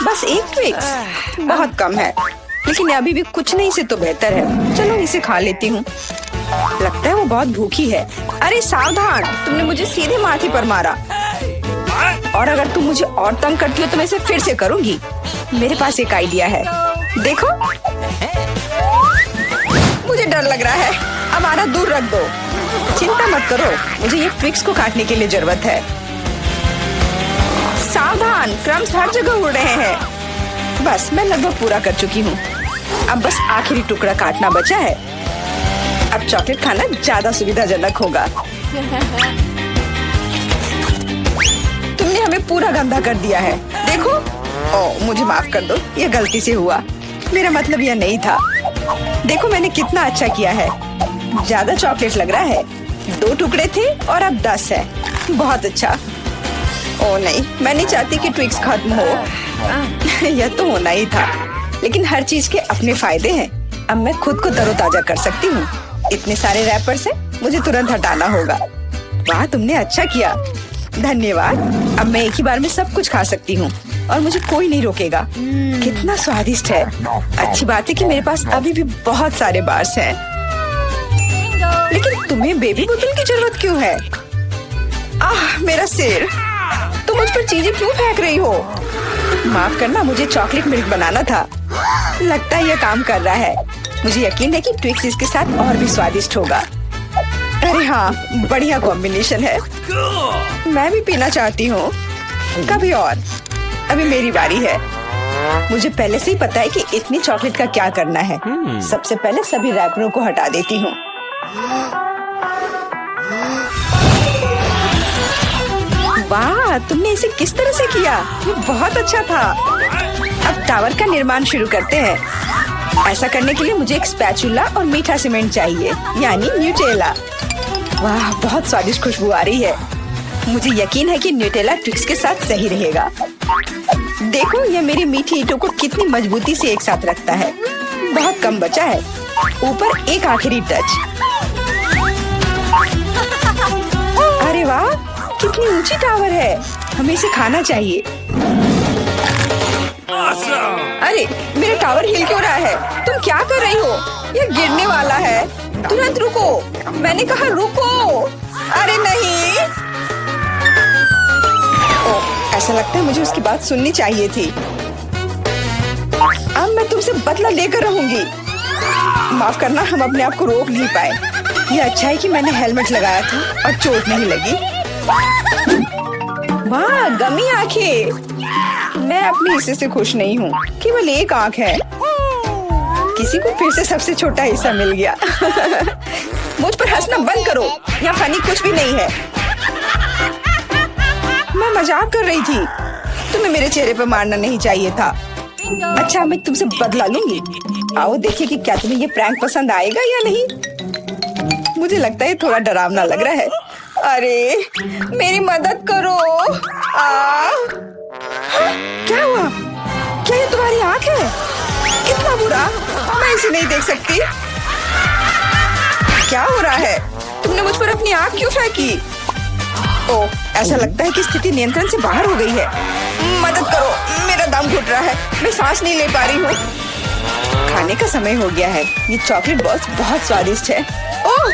बस एक ट्विक्स बहुत कम है, लेकिन अभी भी कुछ नहीं से तो बेहतर है। चलो इसे खा लेती हूँ। लगता है वो बहुत भूखी है। अरे सावधान, तुमने मुझे सीधे माथे पर मारा। और अगर तुम मुझे और तंग करती हो तो मैं इसे फिर से करूंगी। मेरे पास एक आइडिया है, देखो। मुझे डर लग रहा है, अब आधा दूर रख दो। चिंता मत करो, मुझे ये ट्विक्स को काटने के लिए जरूरत है। सावधान, क्रम्स हर जगह उड़ रहे हैं। बस मैं लगभग पूरा कर चुकी हूँ। अब बस आखिरी टुकड़ा काटना बचा है। अब चॉकलेट खाना ज्यादा सुविधाजनक होगा। तुमने हमें पूरा गंदा कर दिया है, देखो। ओह, मुझे माफ कर दो, ये गलती से हुआ। मेरा मतलब यह नहीं था। देखो मैंने कितना अच्छा किया है। ज्यादा चॉकलेट लग रहा है। 2 टुकड़े थे और अब 10 है। बहुत अच्छा। ओह नहीं, मैं नहीं चाहती कि ट्विक्स खत्म हो। यह तो होना ही था, लेकिन हर चीज के अपने फायदे हैं। अब मैं खुद को तरोताजा कर सकती हूँ। इतने सारे रैपर से मुझे तुरंत हटाना होगा। वाह, तुमने अच्छा किया, धन्यवाद। अब मैं एक ही बार में सब कुछ खा सकती हूँ और मुझे कोई नहीं रोकेगा। कितना स्वादिष्ट है। अच्छी बात है कि मेरे पास अभी भी बहुत सारे बार्स हैं। लेकिन तुम्हें बेबी बोतल की जरूरत क्यों है? आह, मेरा सिर। तुम मुझ पर चीजें क्यों फेंक रही हो? माफ करना, मुझे चॉकलेट मिल्क बनाना था। लगता है यह काम कर रहा है। मुझे यकीन है कि ट्विक्स इसके साथ और भी स्वादिष्ट होगा। अरे हाँ, बढ़िया कॉम्बिनेशन है। मैं भी पीना चाहती हूँ। कभी और। अभी मेरी बारी है। मुझे पहले से ही पता है कि इतनी चॉकलेट का क्या करना है। सबसे पहले सभी रैपरों को हटा देती हूँ। वाह, तुमने इसे किस तरह से किया? ये बहुत अच्छा था। अब टावर का निर्माण शुरू करते हैं। ऐसा करने के लिए मुझे एक स्पैचुला और मीठा सीमेंट चाहिए, यानी न्यूटेला। वाह, बहुत स्वादिष्ट खुशबू आ रही है। मुझे यकीन है कि न्यूटेला ट्विक्स के साथ सही रहेगा। देखो, यह मेरी मीठी ईंटों को कितनी मजबूती से एक साथ रखता है। बहुत कम बचा है। ऊपर एक आखिरी टच। अरे वाह, कितनी ऊंची टावर है। हमें इसे खाना चाहिए। अरे, मेरा टावर हिल क्यों रहा है? तुम क्या कर रही हो? यह गिरने वाला है। तुरंत रुको, मैंने कहा रुको। अरे नहीं। ओह, ऐसा लगता है मुझे उसकी बात सुननी चाहिए थी। अब मैं तुमसे बदला लेकर रहूंगी। माफ करना, हम अपने आप को रोक नहीं पाए। यह अच्छा है कि मैंने हेलमेट लगाया था और चोट नहीं लगी। वाह, गमी आंखें। मैं अपने हिस्से से खुश नहीं हूँ। केवल एक आंख है। किसी को फिर से सबसे छोटा हिस्सा मिल गया। मुझ पर हंसना बंद करो। यहाँ फनी कुछ भी नहीं है। मैं मजाक कर रही थी। तुम्हें मेरे चेहरे पर मारना नहीं चाहिए था। अच्छा, मैं तुमसे बदला लूंगी। आओ देखिए कि क्या तुम्हें ये प्रैंक पसंद आएगा या नहीं। मुझे लगता है थोड़ा डरावना लग रहा है। अरे, मेरी मदद करो। क्या हुआ? क्या ये तुम्हारी आँख है? कितना बुरा। मैं इसे नहीं देख सकती। क्या हो रहा है? तुमने मुझ पर अपनी आँख क्यों फेंकी? ओह, ऐसा लगता है कि स्थिति नियंत्रण से बाहर हो गई है। मदद करो, मेरा दम घुट रहा है। मैं सांस नहीं ले पा रही हूँ। खाने का समय हो गया है। ये चॉकलेट बॉल्स बहुत स्वादिष्ट है। ओह,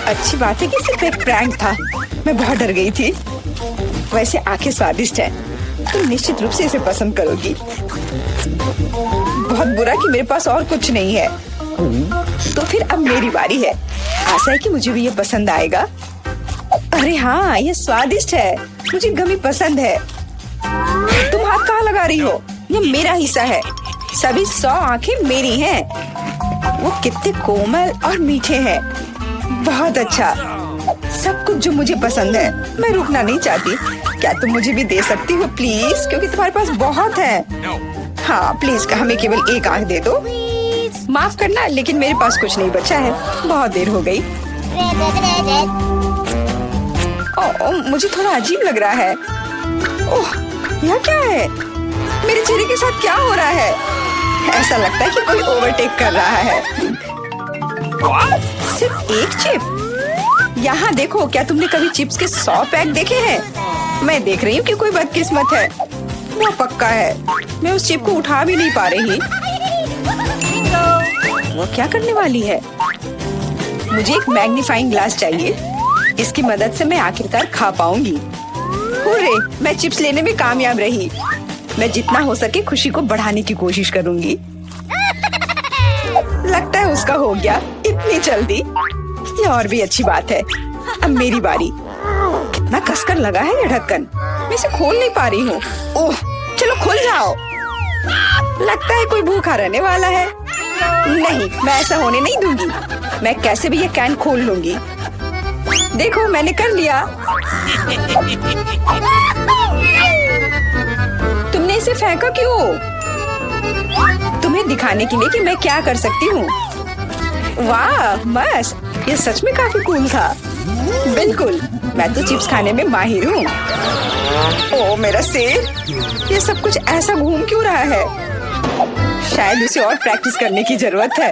अच्छी बात है कि सिर्फ एक प्रैंक था। मैं बहुत डर गई थी। वैसे आंखें स्वादिष्ट है। तुम निश्चित रूप से इसे पसंद करोगी। बहुत बुरा कि मेरे पास और कुछ नहीं है। तो फिर अब मेरी बारी है। आशा है कि मुझे भी ये पसंद आएगा। अरे हाँ, ये स्वादिष्ट है। मुझे गमी पसंद है। तुम हाथ कहाँ लगा रही हो? ये मेरा हिस्सा है। सभी 100 आंखें मेरी हैं। वो कितने कोमल और मीठे हैं। बहुत अच्छा, सब कुछ जो मुझे पसंद है। मैं रुकना नहीं चाहती। क्या तुम मुझे भी दे सकती हो प्लीज? क्योंकि तुम्हारे पास बहुत है। हाँ प्लीज, हमें केवल एक आंख दे दो। माफ करना, लेकिन मेरे पास कुछ नहीं बचा है। बहुत देर हो गई। ओह, मुझे थोड़ा अजीब लग रहा है। ओह, यह क्या है? मेरे चेहरे के साथ क्या हो रहा है? ऐसा लगता है कि कोई ओवरटेक कर रहा है। सिर्फ एक चिप? यहाँ देखो, क्या तुमने कभी चिप्स के 100 पैक देखे हैं? मैं देख रही हूँ कि कोई बदकिस्मत है। वो पक्का है। मैं उस चिप को उठा भी नहीं पा रही। वो क्या करने वाली है? मुझे एक मैग्नीफाइंग ग्लास चाहिए। इसकी मदद से मैं आखिरकार खा पाऊंगी। हुर्रे, मैं चिप्स लेने में कामयाब रही। मैं जितना हो सके खुशी को बढ़ाने की कोशिश करूंगी। लगता है उसका हो गया इतनी जल्दी। ये और भी अच्छी बात है। अब मेरी बारी। कितना कसकर लगा है ये ढक्कन। मैं इसे खोल नहीं पा रही हूँ। ओह, चलो खुल जाओ। लगता है कोई भूखा रहने वाला है। नहीं, मैं ऐसा होने नहीं दूंगी। मैं कैसे भी ये कैन खोल लूंगी। देखो, मैंने कर लिया। तुमने इसे फेंका क्यों? तुम्हें दिखाने के लिए कि मैं क्या कर सकती हूँ। वाह, मस्त। ये सच में काफी कूल था। बिल्कुल, मैं तो चिप्स खाने में माहिर हूँ। ओह मेरा सिर, ये सब कुछ ऐसा घूम क्यों रहा है? शायद उसे और प्रैक्टिस करने की जरूरत है।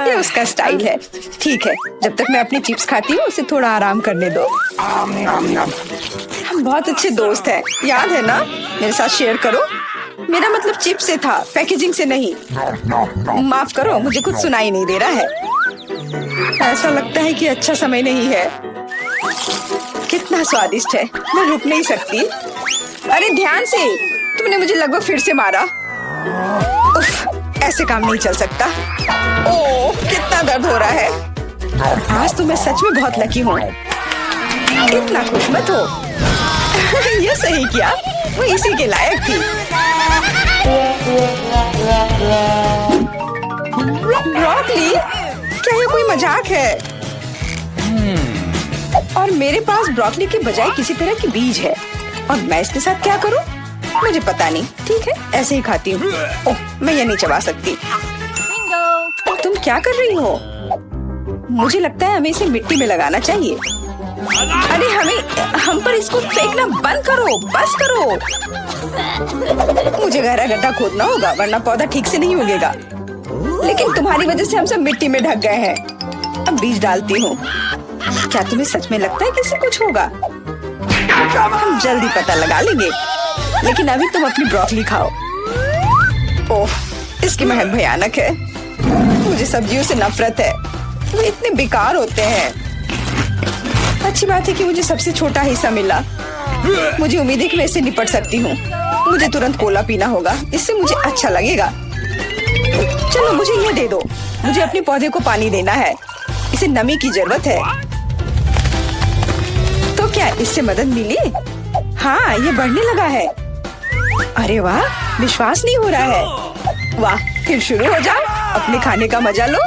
ये उसका स्टाइल है। ठीक है, जब तक मैं अपनी चिप्स खाती हूँ उसे थोड़ा आराम करने दो। हम बहुत अच्छे दोस्त हैं, याद है ना? मेरे साथ शेयर करो। मेरा मतलब चिप्स से था, पैकेजिंग से नहीं। माफ करो, मुझे कुछ सुनाई नहीं दे रहा है। ऐसा लगता है कि अच्छा समय नहीं है। कितना स्वादिष्ट है, मैं रुक नहीं सकती। अरे ध्यान से, तुमने मुझे लगभग फिर से मारा। उफ, ऐसे काम नहीं चल सकता। ओह, कितना दर्द हो रहा है। आज तो मैं सच में बहुत लकी हूँ। इतना खुश मत हो। ये सही किया, वो इसी के लायक थी। ब्रोकली, क्या ये कोई मजाक है? और मेरे पास ब्रोकली के बजाय किसी तरह की बीज है, और मैं इसके साथ क्या करूं? मुझे पता नहीं। ठीक है, ऐसे ही खाती हूँ। ओह, मैं ये नहीं चबा सकती। तुम क्या कर रही हो? मुझे लगता है हमें इसे मिट्टी में लगाना चाहिए। अरे हम पर इसको फेंकना बंद करो, बस करो। मुझे गहरा गड्ढा खोदना होगा, वरना पौधा ठीक से नहीं उगेगा। लेकिन तुम्हारी वजह से हम सब मिट्टी में ढक गए हैं। अब बीज डालती हूँ। क्या तुम्हें सच में लगता है कि इससे कुछ होगा? हम जल्दी पता लगा लेंगे। लेकिन अभी तुम अपनी ब्रोकली खाओ। ओह, इसकी महक भयानक है। मुझे सब्जियों से नफरत है, वो इतने बेकार होते हैं। अच्छी बात है कि मुझे सबसे छोटा हिस्सा मिला। मुझे उम्मीद है कि मैं इससे निपट सकती हूँ। मुझे तुरंत कोला पीना होगा, इससे मुझे अच्छा लगेगा। चलो मुझे ये दे दो। मुझे अपने पौधे को पानी देना है, इसे नमी की जरूरत है। तो क्या इससे मदद मिली? हाँ, ये बढ़ने लगा है। अरे वाह, विश्वास नहीं हो रहा है। वाह, फिर शुरू हो जाओ, अपने खाने का मजा लो।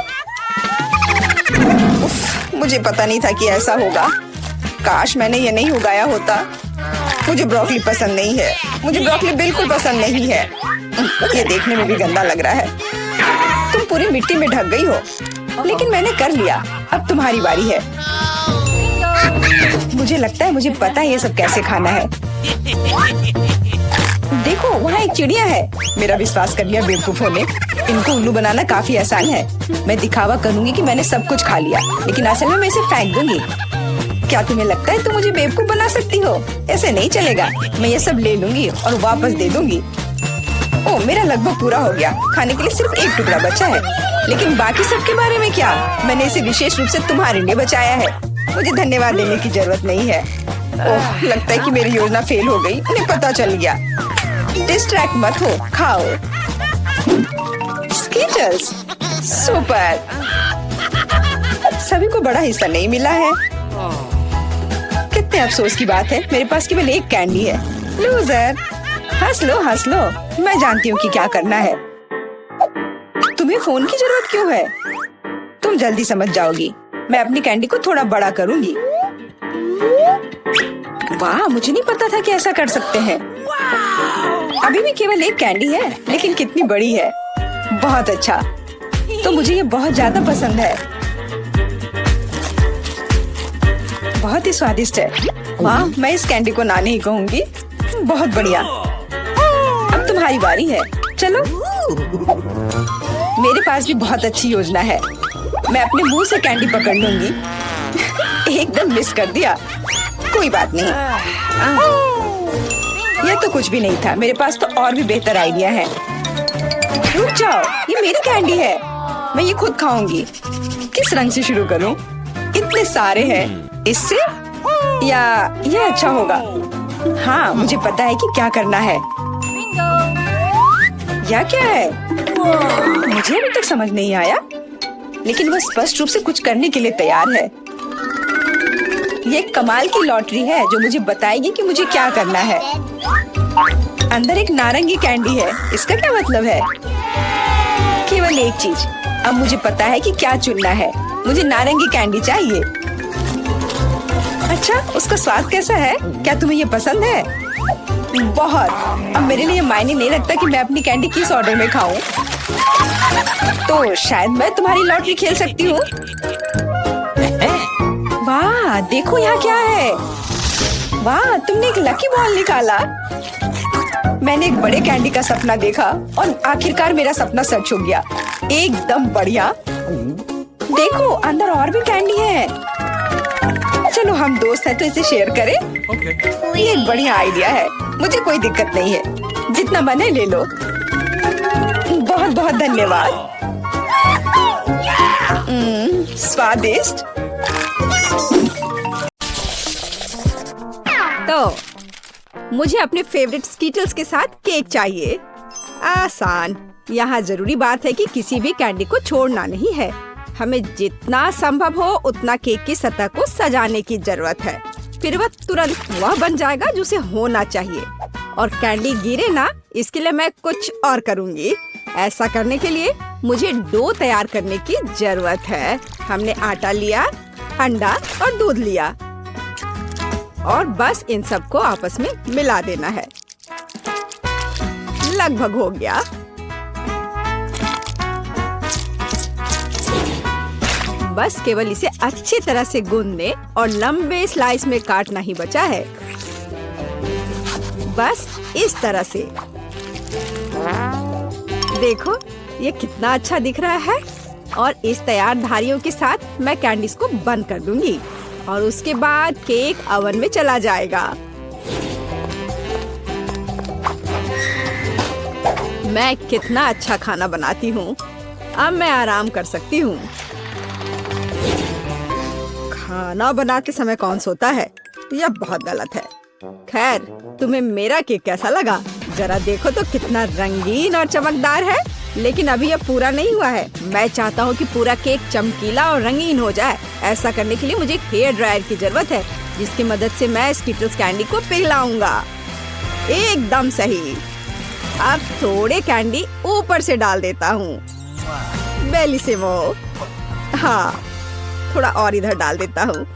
उफ, मुझे पता नहीं था कि ऐसा होगा। काश मैंने ये नहीं उगाया होता। मुझे ब्रोकली पसंद नहीं है। मुझे ब्रोकली बिल्कुल पसंद नहीं है। ये देखने में भी गंदा लग रहा है। तुम पूरी मिट्टी में ढक गई हो, लेकिन मैंने कर लिया। अब तुम्हारी बारी है। मुझे लगता है मुझे पता है ये सब कैसे खाना है। देखो, वहाँ एक चिड़िया है। मेरा विश्वास कर लिया बेवकूफों ने। इनको उल्लू बनाना काफी आसान है। मैं दिखावा करूंगी कि मैंने सब कुछ खा लिया, लेकिन असल में मैं इसे फेंक दूंगी। क्या तुम्हें लगता है तुम मुझे बेवकूफ बना सकती हो? ऐसे नहीं चलेगा। मैं ये सब ले लूंगी और वापस दे दूंगी। ओह, मेरा लगभग पूरा हो गया। खाने के लिए सिर्फ एक टुकड़ा बचा है। लेकिन बाकी सब के बारे में क्या? मैंने इसे विशेष रूप से तुम्हारे लिए बचाया है। मुझे धन्यवाद देने की जरूरत नहीं है। ओह, लगता है कि मेरी योजना फेल हो गई। उन्हें पता चल गया। डिस्ट्रैक्ट मत हो, खाओ। Skittles, super. सभी को बड़ा हिस्सा नहीं मिला है। कितने अफसोस की बात है, मेरे पास केवल एक कैंडी है। लूजर। हंस लो, हंस लो। मैं जानती हूँ कि क्या करना है। तुम्हें फोन की जरूरत क्यों है? तुम जल्दी समझ जाओगी। मैं अपनी कैंडी को थोड़ा बड़ा करूंगी। वाह, मुझे नहीं पता था कि ऐसा कर सकते हैं। अभी भी केवल एक कैंडी है, लेकिन कितनी बड़ी है। बहुत अच्छा, तो मुझे ये बहुत ज्यादा पसंद है। बहुत ही स्वादिष्ट है। वाह, मैं इस कैंडी को ना नहीं कहूंगी। बहुत बढ़िया। अब तुम्हारी बारी है। चलो। मेरे पास भी बहुत अच्छी योजना है। मैं अपने मुंह से कैंडी पकड़ लूंगी। एकदम मिस कर दिया। कोई बात नहीं। यह तो कुछ भी नहीं था, मेरे पास तो और भी बेहतर आइडिया है। रुक जाओ, ये मेरी कैंडी है, मैं ये खुद खाऊंगी। किस रंग से शुरू करूं? इतने सारे हैं। इससे या ये अच्छा होगा? हाँ, मुझे पता है कि क्या करना है। या क्या है? मुझे अभी तक समझ नहीं आया, लेकिन वह स्पष्ट रूप से कुछ करने के लिए तैयार है। ये एक कमाल की लॉटरी है जो मुझे बताएगी कि मुझे क्या करना है। अंदर एक नारंगी कैंडी है, इसका क्या मतलब है? केवल एक चीज, अब मुझे पता है कि क्या चुनना है। मुझे नारंगी कैंडी चाहिए। अच्छा, उसका स्वाद कैसा है? क्या तुम्हें ये पसंद है? बहुत। अब मेरे लिए मायने नहीं रखता कि मैं अपनी कैंडी किस ऑर्डर में खाऊं। तो शायद मैं तुम्हारी लॉटरी खेल सकती हूँ। वाह, देखो यहाँ क्या है। वाह, तुमने एक लकी बॉल निकाला। मैंने एक बड़े कैंडी का सपना देखा और आखिरकार मेरा सपना सच हो गया। एकदम बढ़िया। देखो, अंदर और भी कैंडी है। चलो, हम दोस्त हैं तो इसे शेयर करें। ये एक बढ़िया आइडिया है, मुझे कोई दिक्कत नहीं है। जितना मन है ले लो। बहुत बहुत धन्यवाद। स्वादिष्ट। तो मुझे अपने फेवरेट स्कीटल्स के साथ केक चाहिए। आसान। यहाँ जरूरी बात है कि किसी भी कैंडी को छोड़ना नहीं है। हमें जितना संभव हो उतना केक की सतह को सजाने की जरूरत है। फिर वह तुरंत वह बन जाएगा जो उसे होना चाहिए। और कैंडी गिरे ना, इसके लिए मैं कुछ और करूँगी। ऐसा करने के लिए मुझे डो तैयार करने की जरूरत है। हमने आटा लिया, अंडा और दूध लिया और बस इन सबको आपस में मिला देना है। लगभग हो गया। बस केवल इसे अच्छी तरह से गूंदने और लंबे स्लाइस में काटना ही बचा है। बस इस तरह से। देखो, ये कितना अच्छा दिख रहा है। और इस तैयार धारियों के साथ मैं कैंडीज को बंद कर दूंगी और उसके बाद केक ओवन में चला जाएगा। मैं कितना अच्छा खाना बनाती हूँ। अब मैं आराम कर सकती हूँ। खाना बनाते समय कौन सोता है? यह बहुत गलत है। खैर, तुम्हें मेरा केक कैसा लगा? जरा देखो तो कितना रंगीन और चमकदार है। लेकिन अभी यह पूरा नहीं हुआ है। मैं चाहता हूँ कि पूरा केक चमकीला और रंगीन हो जाए। ऐसा करने के लिए मुझे एक हेयर ड्रायर की जरूरत है, जिसकी मदद से मैं स्कीटल्स कैंडी को पिघलाऊंगा। एकदम सही। अब थोड़े कैंडी ऊपर से डाल देता हूँ। बेलिसिमो। हाँ, थोड़ा और इधर डाल देता हूँ।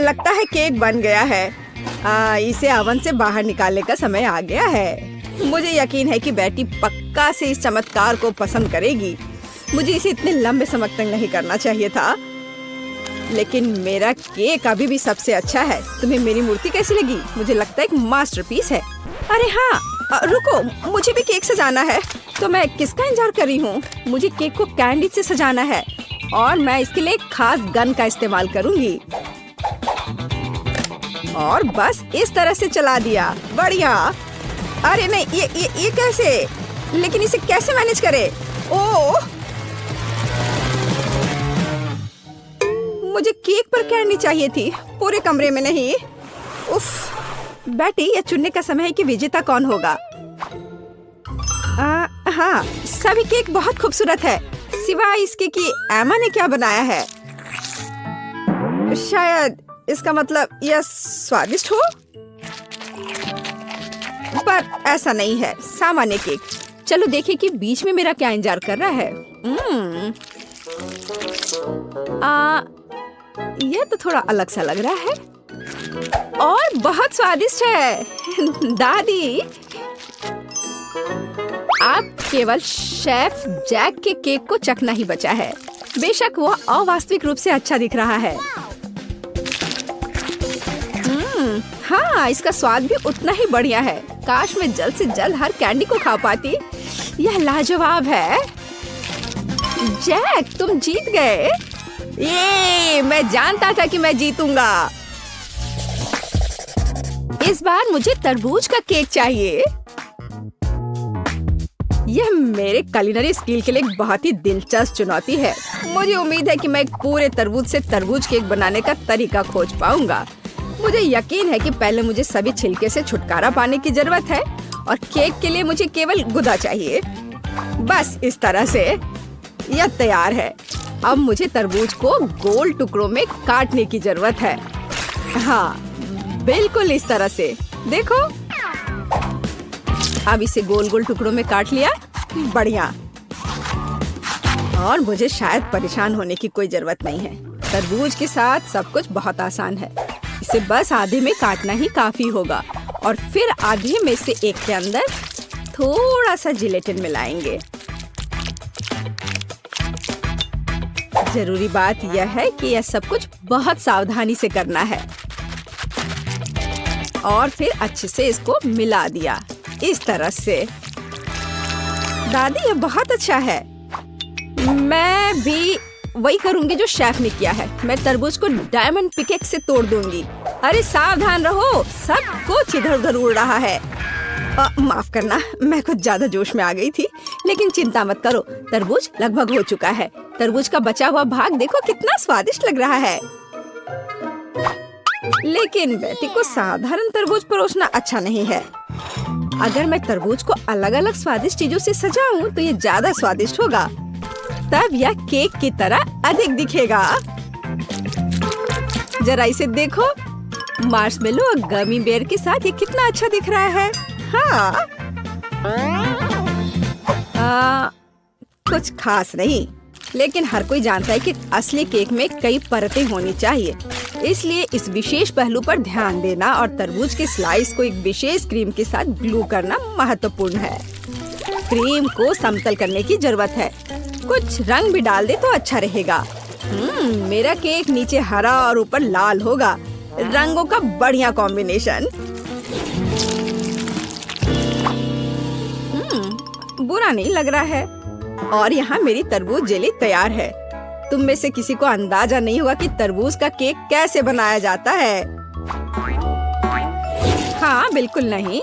लगता है केक बन गया है। इसे ओवन से बाहर निकालने का समय आ गया है। मुझे यकीन है कि बेटी पक्का से इस चमत्कार को पसंद करेगी। मुझे इसे इतने लंबे समय तक नहीं करना चाहिए था, लेकिन मेरा केक अभी भी सबसे अच्छा है। तुम्हें मेरी मूर्ति कैसी लगी? मुझे लगता है एक मास्टरपीस है। अरे हाँ, रुको, मुझे भी केक सजाना है। तो मैं किसका इंतजार कर रही हूँ? मुझे केक को कैंडी से सजाना है और मैं इसके लिए एक खास गन का इस्तेमाल करूँगी। और बस इस तरह से चला दिया। बढ़िया। अरे नहीं, ये कैसे? लेकिन इसे कैसे मैनेज करे? ओह, मुझे केक पर कैंडी चाहिए थी, पूरे कमरे में नहीं। उफ, बेटी, यह चुनने का समय है कि विजेता कौन होगा। हाँ, सभी केक बहुत खूबसूरत है, सिवाय इसके कि एमा ने क्या बनाया है। शायद इसका मतलब यह स्वादिष्ट हो, पर ऐसा नहीं है। सामान्य केक। चलो देखें कि बीच में मेरा क्या इंतजार कर रहा है। यह तो थोड़ा अलग सा लग रहा है और बहुत स्वादिष्ट है। दादी, आप केवल शेफ जैक के केक को चखना ही बचा है। बेशक वो अवास्तविक रूप से अच्छा दिख रहा है। हाँ, इसका स्वाद भी उतना ही बढ़िया है। काश मैं जल्द से जल्द हर कैंडी को खा पाती। यह लाजवाब है। जैक, तुम जीत गए। ये मैं जानता था कि मैं जीतूंगा। इस बार मुझे तरबूज का केक चाहिए। यह मेरे कुलिनरी स्किल के लिए एक बहुत ही दिलचस्प चुनौती है। मुझे उम्मीद है कि मैं एक पूरे तरबूज से तरबूज केक बनाने का तरीका खोज पाऊंगा। मुझे यकीन है कि पहले मुझे सभी छिलके से छुटकारा पाने की जरूरत है और केक के लिए मुझे केवल गुदा चाहिए। बस इस तरह से यह तैयार है। अब मुझे तरबूज को गोल टुकड़ों में काटने की जरूरत है। हाँ, बिल्कुल इस तरह से। देखो, अब इसे गोल गोल टुकड़ों में काट लिया। बढ़िया। और मुझे शायद परेशान होने की कोई जरूरत नहीं है। तरबूज के साथ सब कुछ बहुत आसान है। इसे बस आधे में काटना ही काफी होगा और फिर आधे में से एक के अंदर थोड़ा सा जिलेटिन मिलाएंगे। जरूरी बात यह है कि यह सब कुछ बहुत सावधानी से करना है। और फिर अच्छे से इसको मिला दिया इस तरह से। दादी, ये बहुत अच्छा है। मैं भी वही करूंगी जो शेफ ने किया है। मैं तरबूज को डायमंड पिकेक्स से तोड़ दूंगी। अरे सावधान रहो, सब कुछ इधर उधर उड़ रहा है। माफ करना, मैं कुछ ज्यादा जोश में आ गई थी। लेकिन चिंता मत करो, तरबूज लगभग हो चुका है। तरबूज का बचा हुआ भाग देखो कितना स्वादिष्ट लग रहा है। लेकिन बेटी को साधारण तरबूज परोसना अच्छा नहीं है। अगर मैं तरबूज को अलग अलग स्वादिष्ट चीजों से सजाऊं तो ये ज्यादा स्वादिष्ट होगा। तब यह केक की तरह अधिक दिखेगा। जरा इसे देखो, मार्शमेलो और गमी बेयर के साथ ये कितना अच्छा दिख रहा है। हाँ, कुछ खास नहीं, लेकिन हर कोई जानता है कि असली केक में कई परतें होनी चाहिए। इसलिए इस विशेष पहलू पर ध्यान देना और तरबूज के स्लाइस को एक विशेष क्रीम के साथ ग्लू करना महत्वपूर्ण है। क्रीम को समतल करने की जरूरत है। कुछ रंग भी डाल दे तो अच्छा रहेगा। मेरा केक नीचे हरा और ऊपर लाल होगा। रंगों का बढ़िया कॉम्बिनेशन। बुरा नहीं लग रहा है। और यहाँ मेरी तरबूज जेली तैयार है। तुम में से किसी को अंदाजा नहीं होगा कि तरबूज का केक कैसे बनाया जाता है। हाँ, बिल्कुल नहीं।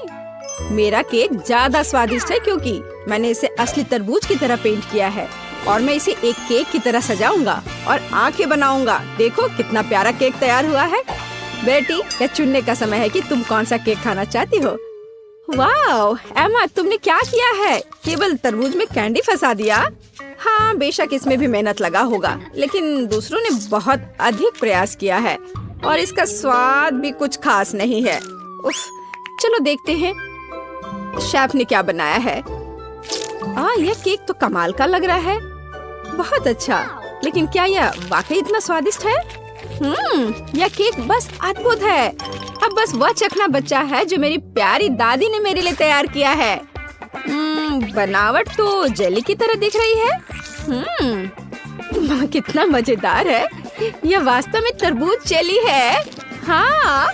मेरा केक ज्यादा स्वादिष्ट है क्योंकि मैंने इसे असली तरबूज की तरह पेंट किया है और मैं इसे एक केक की तरह सजाऊंगा और आंखें बनाऊंगा। देखो कितना प्यारा केक तैयार हुआ है। बेटी, यह चुनने का समय है कि तुम कौन सा केक खाना चाहती हो। वाह एमा, तुमने क्या किया है? केवल तरबूज में कैंडी फंसा दिया। हाँ, बेशक इसमें भी मेहनत लगा होगा, लेकिन दूसरों ने बहुत अधिक प्रयास किया है और इसका स्वाद भी कुछ खास नहीं है। उफ, चलो देखते हैं शेफ ने क्या बनाया है। यह केक तो कमाल का लग रहा है। बहुत अच्छा, लेकिन क्या यह वाकई इतना स्वादिष्ट है? यह केक बस अद्भुत है। अब बस वह चखना बचा है जो मेरी प्यारी दादी ने मेरे लिए तैयार किया है। बनावट तो जेली की तरह दिख रही है। कितना मजेदार है। यह वास्तव में तरबूज जेली है। हाँ,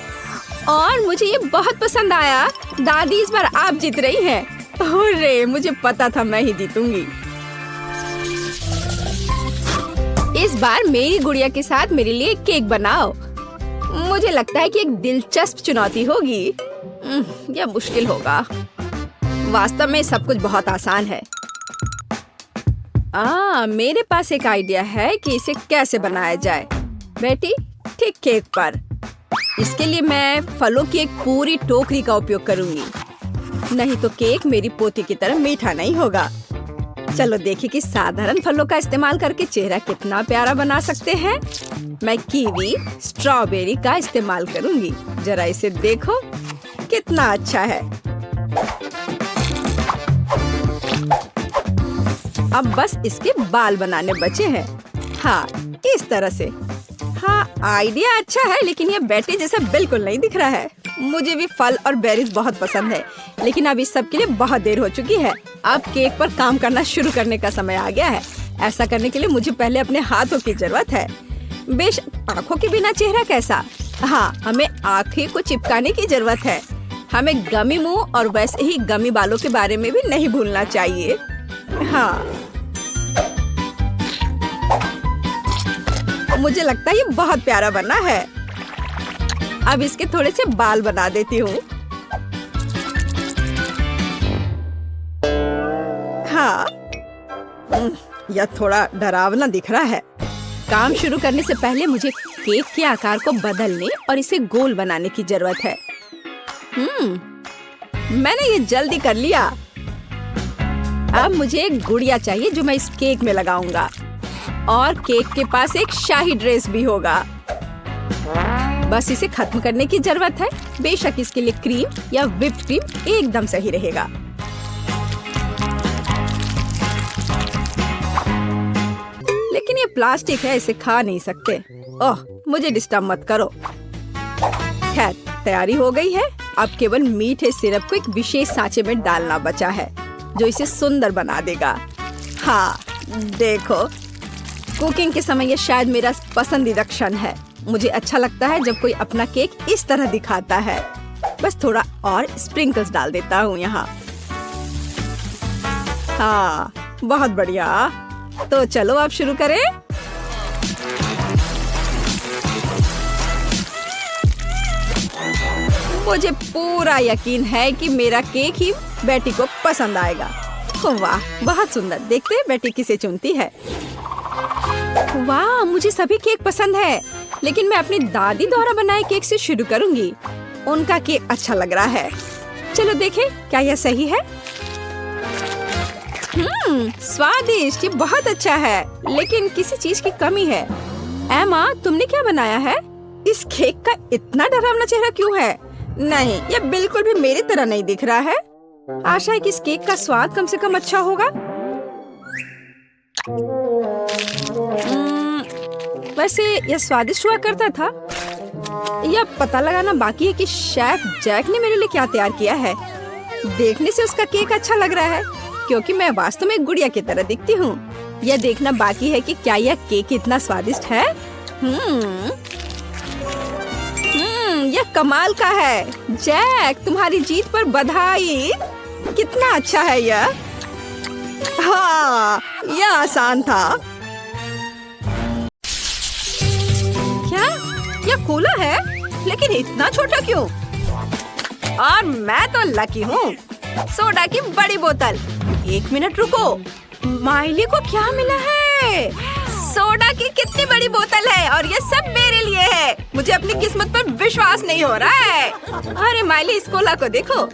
और मुझे ये बहुत पसंद आया। दादी, इस बार आप जीत रही हैं। अरे, मुझे पता था मैं ही जीतूंगी। इस बार मेरी गुड़िया के साथ मेरे लिए केक बनाओ। मुझे लगता है कि एक दिलचस्प चुनौती होगी। यह मुश्किल होगा। वास्तव में सब कुछ बहुत आसान है। मेरे पास एक आइडिया है कि इसे कैसे बनाया जाए। बेटी, ठीक केक पर। इसके लिए मैं फलों की एक पूरी टोकरी का उपयोग करूंगी। नहीं तो केक मेरी पोती की तरह मीठा नहीं होगा। चलो देखिए कि साधारण फलों का इस्तेमाल करके चेहरा कितना प्यारा बना सकते हैं। मैं कीवी, स्ट्रॉबेरी का इस्तेमाल करूंगी। जरा इसे देखो, कितना अच्छा है। अब बस इसके बाल बनाने बचे हैं। हाँ, इस तरह से। हाँ, आइडिया अच्छा है, लेकिन ये बैटरी जैसा बिल्कुल नहीं दिख रहा है। मुझे भी फल और बेरीज बहुत पसंद है, लेकिन अब इस सब के लिए बहुत देर हो चुकी है। अब केक पर काम करना शुरू करने का समय आ गया है। ऐसा करने के लिए मुझे पहले अपने हाथों की जरूरत है। बेशक आँखों के बिना चेहरा कैसा। हाँ, हमें आँखें को चिपकाने की जरूरत है। हमें गमी मुंह और वैसे ही गमी बालों के बारे में भी नहीं भूलना चाहिए। हाँ, मुझे लगता है ये बहुत प्यारा बना है। अब इसके थोड़े से बाल बना देती हूँ। हाँ, यह थोड़ा डरावना दिख रहा है। काम शुरू करने से पहले मुझे केक के आकार को बदलने और इसे गोल बनाने की जरूरत है। मैंने ये जल्दी कर लिया। अब मुझे एक गुड़िया चाहिए जो मैं इस केक में लगाऊंगा, और केक के पास एक शाही ड्रेस भी होगा। बस इसे खत्म करने की जरूरत है। बेशक इसके लिए क्रीम या व्हिप्ड क्रीम एकदम सही रहेगा। लेकिन ये प्लास्टिक है, इसे खा नहीं सकते। ओह, मुझे डिस्टर्ब मत करो। खैर, तैयारी हो गई है। अब केवल मीठे सिरप को एक विशेष सांचे में डालना बचा है जो इसे सुंदर बना देगा। हाँ, देखो, कुकिंग के समय ये शायद मेरा पसंदीदा क्षण है। मुझे अच्छा लगता है जब कोई अपना केक इस तरह दिखाता है। बस थोड़ा और स्प्रिंकल्स डाल देता हूँ यहाँ। हाँ, बहुत बढ़िया। तो चलो अब शुरू करें। मुझे पूरा यकीन है कि मेरा केक ही बेटी को पसंद आएगा। वाह, बहुत सुंदर। देखते हैं बेटी किसे चुनती है। वाह, मुझे सभी केक पसंद है, लेकिन मैं अपनी दादी द्वारा बनाए केक से शुरू करूंगी। उनका केक अच्छा लग रहा है। चलो देखें क्या यह सही है। स्वादिष्ट, ये बहुत अच्छा है, लेकिन किसी चीज की कमी है। एमा, तुमने क्या बनाया है? इस केक का इतना डरावना चेहरा क्यों है? नहीं, ये बिल्कुल भी मेरी तरह नहीं दिख रहा है। आशा है कि इस केक का स्वाद कम से कम अच्छा होगा। वैसे यह स्वादिष्ट हुआ करता था। यह पता लगाना बाकी है कि शेफ जैक ने मेरे लिए क्या तैयार किया है। देखने से उसका केक अच्छा लग रहा है, क्योंकि मैं वास्तव में एक गुड़िया की तरह दिखती हूँ। यह देखना बाकी है कि क्या यह केक इतना स्वादिष्ट है। यह कमाल का है। जैक, तुम्हारी जीत पर बधाई। कितना अच्छा है यह। हाँ, यह आसान था। क्या यह खुला है? लेकिन इतना छोटा क्यों? और मैं तो लकी हूँ। सोडा की बड़ी बोतल। एक मिनट रुको, माइली को क्या मिला है? सोडा की कितनी बड़ी बोतल है, और ये सब मेरे लिए है। मुझे अपनी किस्मत पर विश्वास नहीं हो रहा है। अरे माइली, इस कोला को देखो,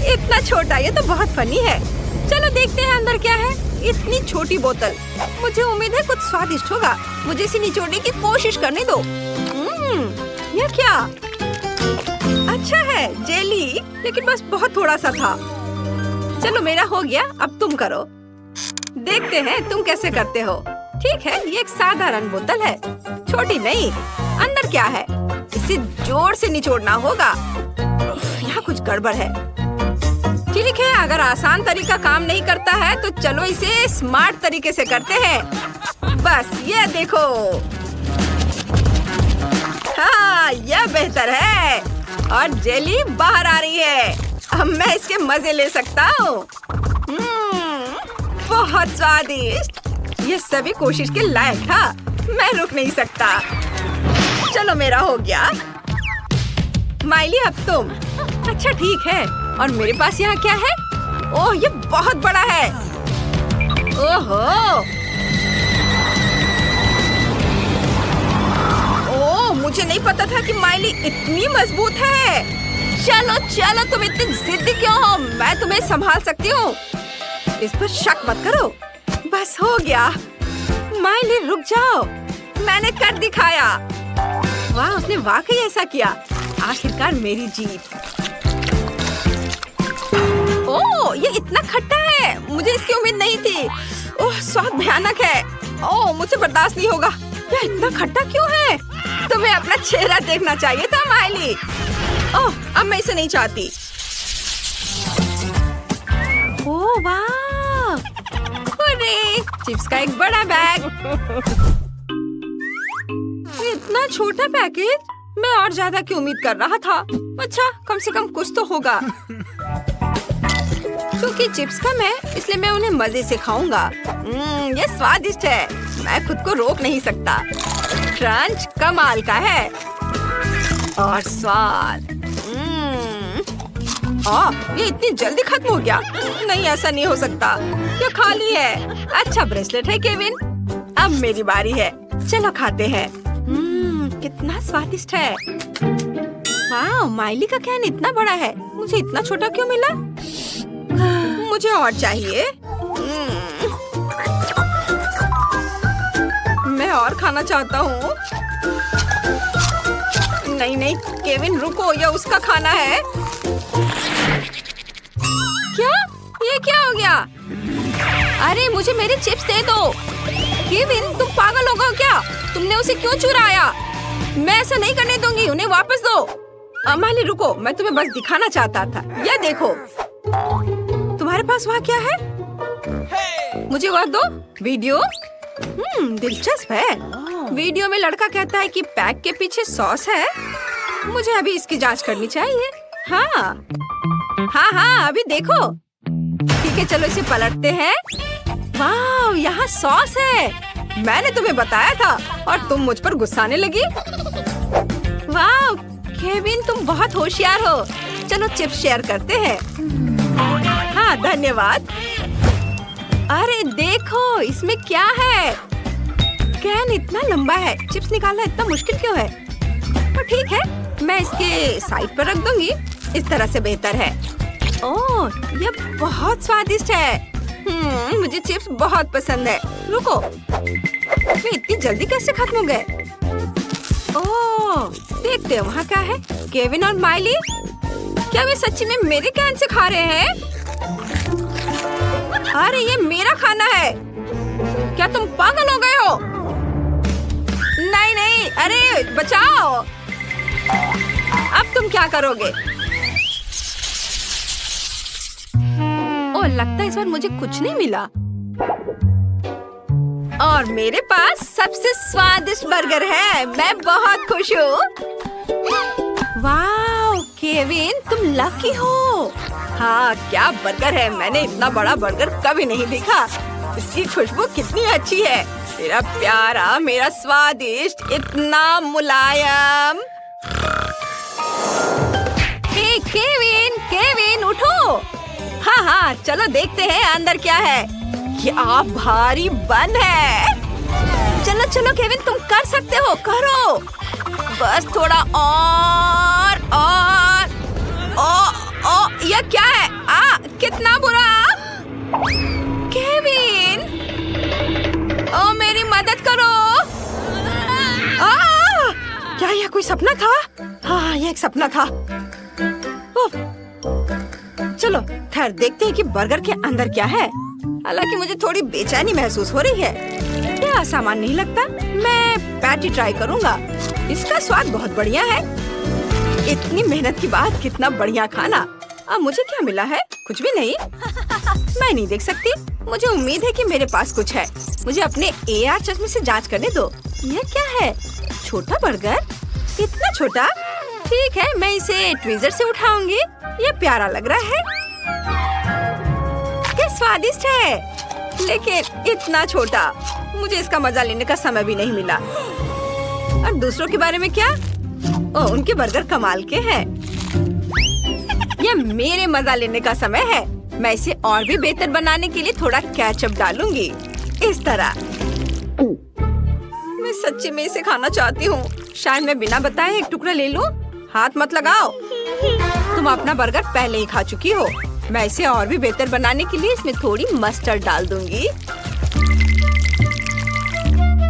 इतना छोटा। ये तो बहुत फनी है। चलो देखते हैं अंदर क्या है। इतनी छोटी बोतल। मुझे उम्मीद है कुछ स्वादिष्ट होगा। मुझे इसे निचोड़ने की कोशिश करने दो। यह क्या? अच्छा है, जेली, लेकिन बस बहुत थोड़ा सा था। चलो मेरा हो गया, अब तुम करो। देखते हैं तुम कैसे करते हो। ठीक है, ये एक साधारण बोतल है, छोटी नहीं। अंदर क्या है? इसे जोर से निचोड़ना होगा। यहाँ कुछ गड़बड़ है। ठीक है, अगर आसान तरीका काम नहीं करता है तो चलो इसे स्मार्ट तरीके से करते हैं। बस ये देखो। हाँ, यह बेहतर है, और जेली बाहर आ रही है। अब मैं इसके मजे ले सकता हूँ। बहुत स्वादिष्ट। ये सभी कोशिश के लायक था। मैं रुक नहीं सकता। चलो मेरा हो गया। माइली, अब तुम। अच्छा ठीक है, और मेरे पास यहाँ क्या है? ओह, ये बहुत बड़ा है। ओहो, ओह, मुझे नहीं पता था कि माइली इतनी मजबूत है। चलो चलो, तुम इतनी जिद्दी क्यों हो? मैं तुम्हें संभाल सकती हूँ। इस पर शक मत करो। बस हो गया। माइली रुक जाओ, मैंने कर दिखाया। वाह, उसने वाकई ऐसा किया। आखिरकार मेरी जीत। ओह, ये इतना खट्टा है। मुझे इसकी उम्मीद नहीं थी। ओह, स्वाद भयानक है। ओह, मुझे बर्दाश्त नहीं होगा। यह इतना खट्टा क्यों है? तुम्हें अपना चेहरा देखना चाहिए था माइली। ओह, अब मैं इसे नहीं चाहती। ओह वाह, अरे चिप्स का एक बड़ा बैग। इतना छोटा पैकेज। मैं और ज्यादा की उम्मीद कर रहा था। अच्छा, कम से कम कुछ तो होगा। क्योंकि चिप्स कम है, इसलिए मैं उन्हें मजे से खाऊंगा। ये स्वादिष्ट है। मैं खुद को रोक नहीं सकता। क्रंच कमाल का है और स्वाद। ये इतनी जल्दी खत्म हो गया। नहीं, ऐसा नहीं हो सकता। ये खाली है। अच्छा ब्रेसलेट है केविन। अब मेरी बारी है। चलो खाते हैं। कितना स्वादिष्ट है। वाह, माइली का कैन इतना बड़ा है। मुझे इतना छोटा क्यों मिला? मुझे और चाहिए। मैं और खाना चाहता हूँ। नहीं नहीं केविन रुको, ये उसका खाना है। क्या? ये क्या हो गया? अरे मुझे मेरे चिप्स दे दो। केविन तुम पागल हो गए क्या? तुमने उसे क्यों चुराया? मैं ऐसा नहीं करने दूंगी। उन्हें वापस दो। माली रुको, मैं तुम्हें बस दिखाना चाहता था। ये देखो। तुम्हारे पास वहाँ क्या है? मुझे वह दो। वीडियो? दिलचस्प है। वीडियो में लड़का कहता है कि पैक के पीछे सॉस है। मुझे अभी इसकी जांच करनी चाहिए। हाँ, अभी देखो। ठीक है, चलो इसे पलटते हैं। वाह, यहाँ सॉस है। मैंने तुम्हें बताया था और तुम मुझ पर गुस्साने लगी। वाह, केविन तुम बहुत होशियार हो। चलो चिप्स शेयर करते हैं। हाँ, धन्यवाद। अरे देखो, इसमें क्या है? कैन इतना लंबा है। चिप्स निकालना इतना मुश्किल क्यों है? तो ठीक है, मैं इसके साइड पर रख दूंगी। इस तरह से बेहतर है। ओह, ये बहुत स्वादिष्ट है। मुझे चिप्स बहुत पसंद है। रुको, वे इतनी जल्दी कैसे खत्म हो गए? ओह, देखते हैं वहाँ क्या है। केविन और माइली, क्या वे सच्ची में मेरे कैन से खा रहे हैं? अरे ये मेरा खाना है। क्या तुम पागल हो गए हो? नहीं नहीं, अरे बचाओ। अब तुम क्या करोगे? ओह, लगता है इस बार मुझे कुछ नहीं मिला। और मेरे पास सबसे स्वादिष्ट बर्गर है। मैं बहुत खुश हूँ। वाह केविन, तुम लकी हो। हाँ, क्या बर्गर है। मैंने इतना बड़ा बर्गर कभी नहीं देखा। इसकी खुशबू कितनी अच्छी है। मेरा प्यारा, मेरा स्वादिष्ट, इतना मुलायम। हे केविन उठो। हाँ, चलो देखते हैं अंदर क्या है। क्या भारी बन है। चलो केविन, तुम कर सकते हो। करो बस थोड़ा और। यह क्या है? कितना बुरा। केविन, मेरी मदद करो। क्या यह कोई सपना था? हाँ, यह एक सपना था। चलो खैर देखते हैं कि बर्गर के अंदर क्या है। हालांकि मुझे थोड़ी बेचैनी महसूस हो रही है। क्या आसान नहीं लगता। मैं पैटी ट्राई करूंगा। इसका स्वाद बहुत बढ़िया है। इतनी मेहनत के बाद कितना बढ़िया खाना। अब मुझे क्या मिला है? कुछ भी नहीं। मैं नहीं देख सकती। मुझे उम्मीद है कि मेरे पास कुछ है। मुझे अपने AR चश्मे से जांच करने दो। यह क्या है? छोटा बर्गर? इतना छोटा? ठीक है, मैं इसे ट्विज़र से उठाऊंगी। ये प्यारा लग रहा है। क्या स्वादिष्ट है, लेकिन इतना छोटा। मुझे इसका मजा लेने का समय भी नहीं मिला। और दूसरों के बारे में क्या? उनके बर्गर कमाल के हैं। यह मेरे मजा लेने का समय है। मैं इसे और भी बेहतर बनाने के लिए थोड़ा केचप डालूंगी। इस तरह। मैं सच्ची में इसे खाना चाहती हूँ। शायद मैं बिना बताए एक टुकड़ा ले लूं। हाथ मत लगाओ। तुम अपना बर्गर पहले ही खा चुकी हो। मैं इसे और भी बेहतर बनाने के लिए इसमें थोड़ी मस्टर्ड डाल दूंगी।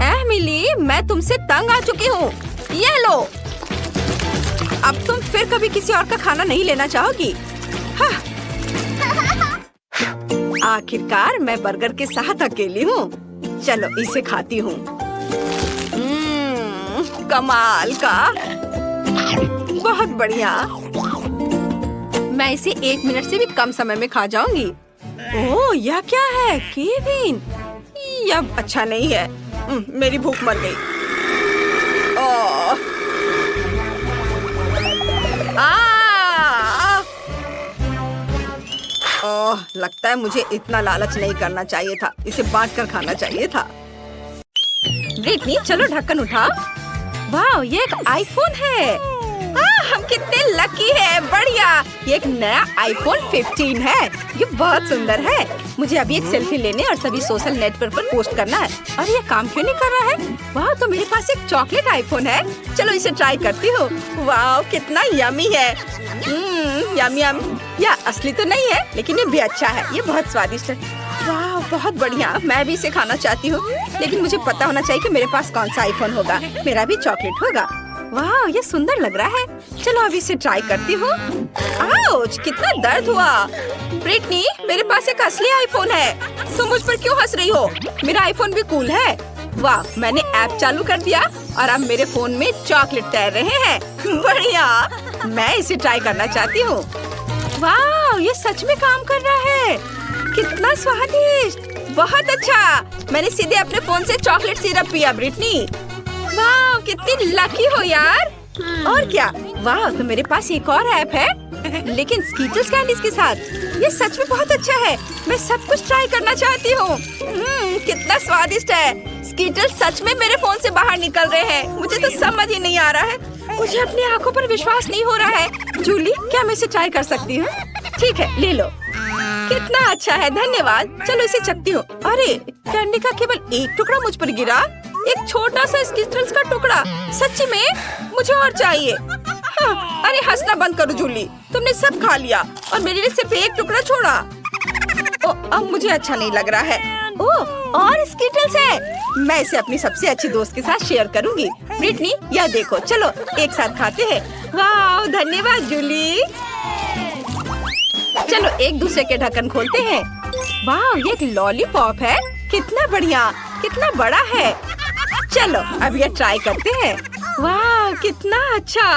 एमिली, मैं तुमसे तंग आ चुकी हूँ। ये लो। अब तुम फिर कभी किसी और का खाना नहीं लेना चाहोगी। हाँ। आखिरकार मैं बर्गर के साथ अकेली हूँ। चलो इसे खाती हूँ। कमाल का, बहुत बढ़िया। मैं इसे 1 मिनट से भी कम समय में खा जाऊंगी। ओह, यह क्या है केविन? यह अच्छा नहीं है। मेरी भूख मर गई। लगता है मुझे इतना लालच नहीं करना चाहिए था। इसे बांट कर खाना चाहिए था। ब्रिटनी चलो ढक्कन उठाओ। वाह ये एक आईफोन है। हम कितने लकी है। बढ़िया, ये एक नया आईफोन 15 है। ये बहुत सुंदर है। मुझे अभी एक सेल्फी लेने और सभी सोशल नेटवर्क पर पोस्ट करना है। और ये काम क्यों नहीं कर रहा है? वाह, तो मेरे पास एक चॉकलेट आईफोन है। चलो इसे ट्राई करती हूँ। वाह कितना यमी है। Yummy yummy. यह असली तो नहीं है लेकिन ये भी अच्छा है। ये बहुत स्वादिष्ट है। वाह बहुत बढ़िया, मैं भी इसे खाना चाहती हूँ। लेकिन मुझे पता होना चाहिए कि मेरे पास कौन सा आईफोन होगा। मेरा भी चॉकलेट होगा। वाह ये सुंदर लग रहा है। चलो अभी इसे ट्राई करती हूँ। आउच, कितना दर्द हुआ। ब्रिटनी मेरे पास एक असली आईफोन है। तुम मुझ पर क्यों हंस रही हो? मेरा आईफोन भी कूल है। वाह, मैंने ऐप चालू कर दिया और अब मेरे फोन में चॉकलेट तैर रहे हैं। बढ़िया, मैं इसे ट्राई करना चाहती हूँ। वाह ये सच में काम कर रहा है। कितना स्वादिष्ट, बहुत अच्छा। मैंने सीधे अपने फोन से चॉकलेट सिरप पिया। ब्रिटनी वाह कितनी लकी हो यार। और क्या, वाह तो मेरे पास एक और ऐप है लेकिन स्कीटल्स कैंडीज के साथ। ये सच में बहुत अच्छा है। मैं सब कुछ ट्राई करना चाहती हूँ। कितना स्वादिष्ट है। स्कीटल्स सच में मेरे फोन से बाहर निकल रहे हैं। मुझे तो समझ ही नहीं आ रहा है। मुझे अपनी आंखों पर विश्वास नहीं हो रहा है। जूली क्या मैं इसे ट्राई कर सकती हूँ? ठीक है ले लो। कितना अच्छा है, धन्यवाद। चलो इसे चखती हूँ। अरे कैंडी का केवल एक टुकड़ा मुझ पर गिरा। एक छोटा सा स्कीटल्स का टुकड़ा। सच्ची में मुझे और चाहिए। हाँ, अरे हंसना बंद करो जूली, तुमने सब खा लिया और मेरे लिए सिर्फ एक टुकड़ा छोड़ा। ओ, अब मुझे अच्छा नहीं लग रहा है। ओह और स्कीटल्स है। मैं इसे अपनी सबसे अच्छी दोस्त के साथ शेयर करूंगी। ब्रिटनी यह देखो, चलो एक साथ खाते हैं। वाह धन्यवाद जूली। चलो एक दूसरे के ढक्कन खोलते हैं। वाह ये एक लॉलीपॉप है। कितना बढ़िया, कितना बड़ा है। चलो अब ये ट्राई करते हैं। वाह कितना अच्छा,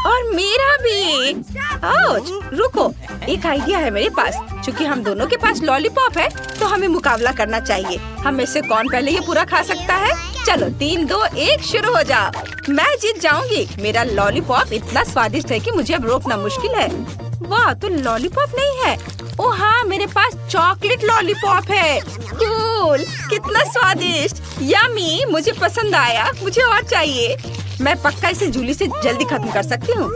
और मेरा भी। ओह रुको, एक आइडिया है मेरे पास। क्योंकि हम दोनों के पास लॉलीपॉप है तो हमें मुकाबला करना चाहिए। हम में से कौन पहले ये पूरा खा सकता है? चलो 3, 2, 1 शुरू हो जाओ। मैं जीत जाऊंगी। मेरा लॉलीपॉप इतना स्वादिष्ट है कि मुझे अब रोकना मुश्किल है। वाह तो लॉलीपॉप नहीं है। ओ हाँ, मेरे पास चॉकलेट लॉलीपॉप है। कूल, कितना स्वादिष्ट, यमी। मुझे पसंद आया, मुझे और चाहिए। मैं पक्का इसे जूली से जल्दी खत्म कर सकती हूँ।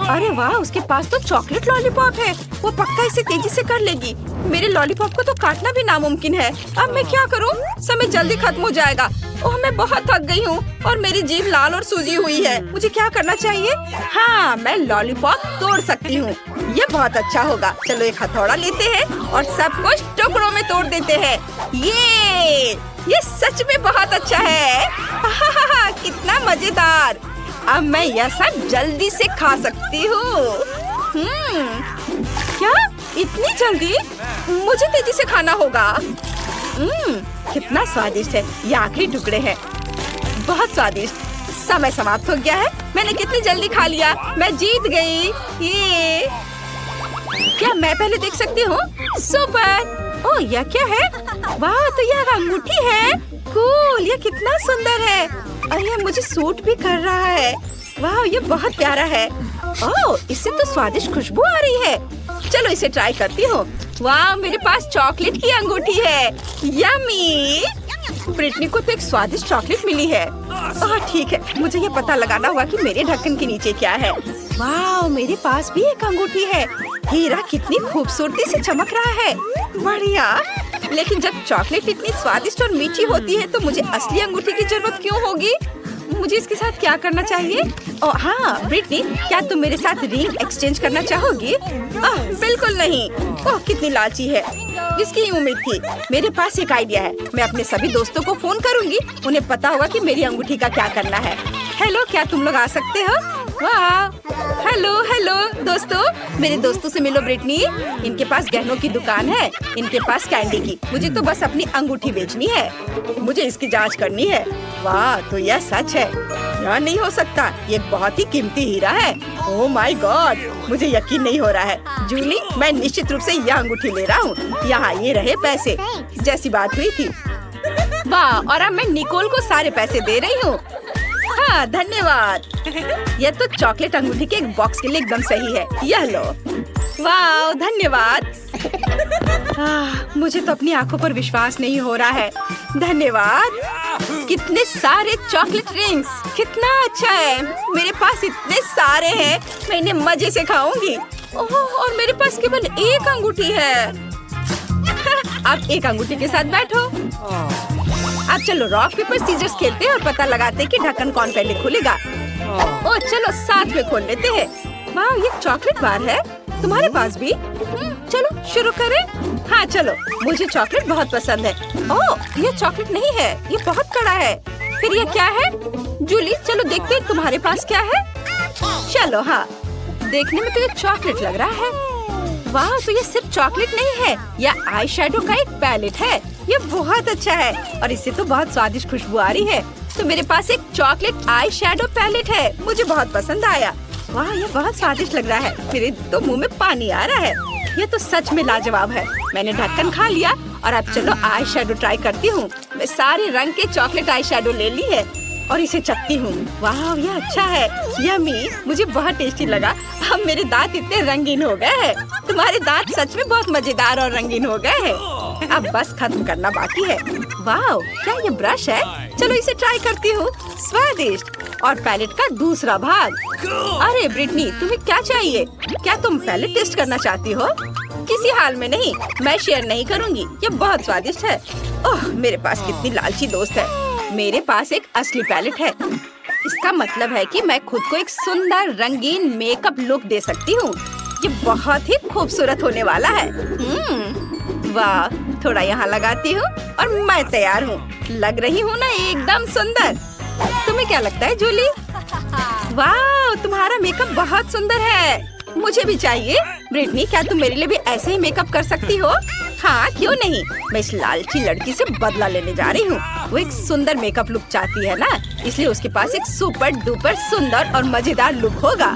अरे वाह, उसके पास तो चॉकलेट लॉलीपॉप है। वो पक्का इसे तेजी से कर लेगी। मेरे लॉलीपॉप को तो काटना भी नामुमकिन है। अब मैं क्या करूँ? समय जल्दी खत्म हो जाएगा। ओह मैं बहुत थक गई हूँ और मेरी जीभ लाल और सूजी हुई है। मुझे क्या करना चाहिए? हाँ, मैं लॉलीपॉप तोड़ सकती हूँ। ये बहुत अच्छा होगा। चलो एक हथौड़ा लेते हैं और सब कुछ टुकड़ों में तोड़ देते हैं। ये सच में बहुत अच्छा है। कितना मजेदार। अब मैं यह सब जल्दी से खा सकती हूँ। क्या इतनी जल्दी? मुझे तेजी से खाना होगा। कितना स्वादिष्ट है। ये आखिरी टुकड़े हैं, बहुत स्वादिष्ट। समय समाप्त हो गया है। मैंने कितनी जल्दी खा लिया। मैं जीत गई। ये क्या मैं पहले देख सकती हूँ? सुपर। ओह यह क्या है? वाह तो यह अंगूठी है। कूल, ये कितना सुंदर है। और यह मुझे सूट भी कर रहा है। वाह ये बहुत प्यारा है। ओह इससे तो स्वादिष्ट खुशबू आ रही है। चलो इसे ट्राई करती हूँ। वाह मेरे पास चॉकलेट की अंगूठी है। यम्मी। ब्रिटनी को तो एक स्वादिष्ट चॉकलेट मिली है। ओह ठीक है, मुझे ये पता लगाना होगा कि मेरे ढक्कन के नीचे क्या है। वाह मेरे पास भी एक अंगूठी है। हीरा कितनी खूबसूरती से चमक रहा है। बढ़िया, लेकिन जब चॉकलेट इतनी स्वादिष्ट और मीठी होती है तो मुझे असली अंगूठी की जरूरत क्यों होगी? मुझे इसके साथ क्या करना चाहिए? ओह हाँ ब्रिटनी, क्या तुम मेरे साथ रिंग एक्सचेंज करना चाहोगी? बिल्कुल नहीं। ओह कितनी लालची है, जिसकी उम्मीद थी। मेरे पास एक आइडिया है। मैं अपने सभी दोस्तों को फोन करूंगी। उन्हें पता होगा कि मेरी अंगूठी का क्या करना है। हेलो, क्या तुम लोग आ सकते हो? वाह हेलो दोस्तों, मेरे दोस्तों से मिलो। ब्रिटनी, इनके पास गहनों की दुकान है, इनके पास कैंडी की। मुझे तो बस अपनी अंगूठी बेचनी है। मुझे इसकी जांच करनी है। वाह तो यह सच है। यह नहीं हो सकता, ये बहुत ही कीमती हीरा है। ओह माय गॉड, मुझे यकीन नहीं हो रहा है। जूली, मैं निश्चित रूप से यह अंगूठी ले रहा हूँ। यहाँ ये रहे पैसे, जैसी बात हुई थी। वाह, और अब मैं निकोल को सारे पैसे दे रही हूँ। हाँ धन्यवाद। यह तो चॉकलेट अंगूठी के एक बॉक्स के लिए एकदम सही है। यह लो। वाह धन्यवाद। मुझे तो अपनी आंखों पर विश्वास नहीं हो रहा है। धन्यवाद। इतने सारे चॉकलेट रिंग्स, कितना अच्छा है। मेरे पास इतने सारे हैं, मैं इन्हें मजे से खाऊंगी। ओह, और मेरे पास केवल एक अंगूठी है। अब एक अंगूठी के साथ बैठो। अब चलो रॉक पेपर सीजर्स खेलते हैं और पता लगाते हैं कि ढक्कन कौन पहले खुलेगा। ओह चलो साथ में खोल लेते हैं। वाह, ये चॉकलेट बार है। तुम्हारे पास भी? चलो शुरू करें। हाँ चलो, मुझे चॉकलेट बहुत पसंद है। ओह, ये चॉकलेट नहीं है, ये बहुत कड़ा है। फिर ये क्या है? जूली चलो देखते हैं तुम्हारे पास क्या है। चलो हाँ, देखने में तो ये चॉकलेट लग रहा है। वाह, तो ये सिर्फ चॉकलेट नहीं है, यह आई शेडो का एक पैलेट है। ये बहुत अच्छा है और इससे तो बहुत स्वादिष्ट खुशबू आ रही है। तो मेरे पास एक चॉकलेट आई शेडो पैलेट है, मुझे बहुत पसंद आया। वाह, ये बहुत स्वादिष्ट लग रहा है, मेरे तो मुंह में पानी आ रहा है। ये तो सच में लाजवाब है। मैंने ढक्कन खा लिया और अब चलो आई शेडो ट्राई करती हूँ। मैं सारे रंग के चॉकलेट आई शेडो ले ली है और इसे चखती हूँ। वाह, ये अच्छा है, यम्मी, मुझे बहुत टेस्टी लगा। अब मेरे दांत इतने रंगीन हो गए हैं। तुम्हारे दांत सच में बहुत मजेदार और रंगीन हो गए हैं। अब बस खत्म करना बाकी है। वाह, क्या ये ब्रश है? चलो इसे ट्राई करती हूँ। स्वादिष्ट। और पैलेट का दूसरा भाग। अरे ब्रिटनी, तुम्हें क्या चाहिए? क्या तुम पैलेट टेस्ट करना चाहती हो? किसी हाल में नहीं, मैं शेयर नहीं करूँगी। ये बहुत स्वादिष्ट है। ओह, मेरे पास कितनी लालची दोस्त है। मेरे पास एक असली पैलेट है। इसका मतलब है कि मैं खुद को एक सुंदर रंगीन मेकअप लुक दे सकती हूँ। ये बहुत ही खूबसूरत होने वाला है। वाह, थोड़ा यहाँ लगाती हूँ और मैं तैयार हूँ। लग रही हूँ ना एकदम सुंदर। तुम्हें क्या लगता है जूली? वाह, तुम्हारा मेकअप बहुत सुंदर है। मुझे भी चाहिए। ब्रिटनी, क्या तुम मेरे लिए भी ऐसे ही मेकअप कर सकती हो? हाँ, क्यों नहीं। मैं इस लालची लड़की से बदला लेने जा रही हूँ। वो एक सुंदर मेकअप लुक चाहती है ना, इसलिए उसके पास एक सुपर डुपर सुंदर और मजेदार लुक होगा।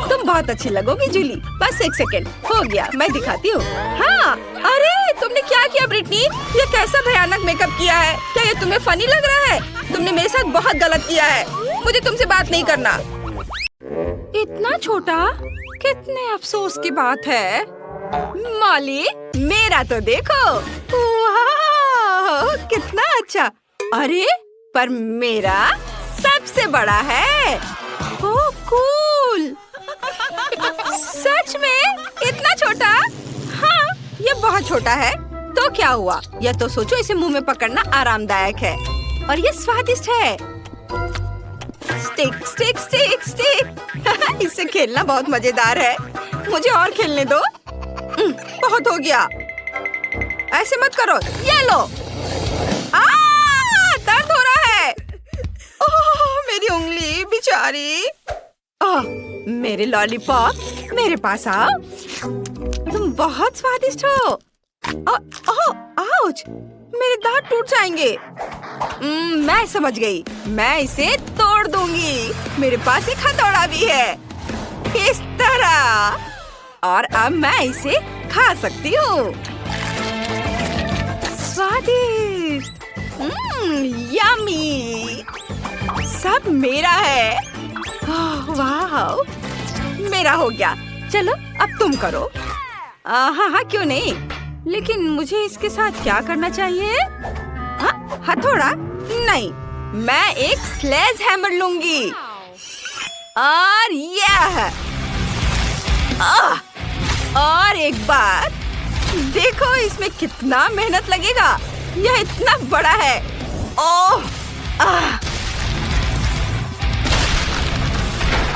तुम बहुत अच्छी लगोगी जूली। बस एक सेकेंड, हो गया, मैं दिखाती हूँ। हाँ, अरे तुमने क्या किया ब्रिटनी? ये कैसा भयानक मेकअप किया है? क्या ये तुम्हें फनी लग रहा है? तुमने मेरे साथ बहुत गलत किया है। मुझे तुमसे बात नहीं करना। इतना छोटा, कितने अफसोस की बात है। मॉली, मेरा तो देखो। वाह, कितना अच्छा। अरे पर मेरा सबसे बड़ा है। ओह कूल। सच में इतना छोटा? हाँ, ये बहुत छोटा है। तो क्या हुआ? यह तो सोचो, इसे मुंह में पकड़ना आरामदायक है और ये स्वादिष्ट है। Stick stick stick stick. इससे खेलना बहुत मजेदार है। मुझे और खेलने दो। बहुत हो गया। ऐसे मत करो। ये लो। दर्द हो रहा है। ओह, मेरी उंगली बेचारी। मेरे लॉलीपॉप, मेरे पास आओ। तुम बहुत स्वादिष्ट हो। आउच, मेरे दांत टूट जाएंगे। मैं समझ गई, मैं इसे तोड़ दूंगी। मेरे पास एक हथौड़ा भी है, इस तरह। और अब मैं इसे खा सकती हूँ। स्वादिष्ट, यम्मी। सब मेरा है। वाह, मेरा हो गया। चलो अब तुम करो। हाँ, क्यों नहीं। लेकिन मुझे इसके साथ क्या करना चाहिए? हाँ, हथौड़ा नहीं, मैं एक स्लेज हैमर लूंगी। और यह और एक बार देखो, इसमें कितना मेहनत लगेगा। यह इतना बड़ा है। ओह,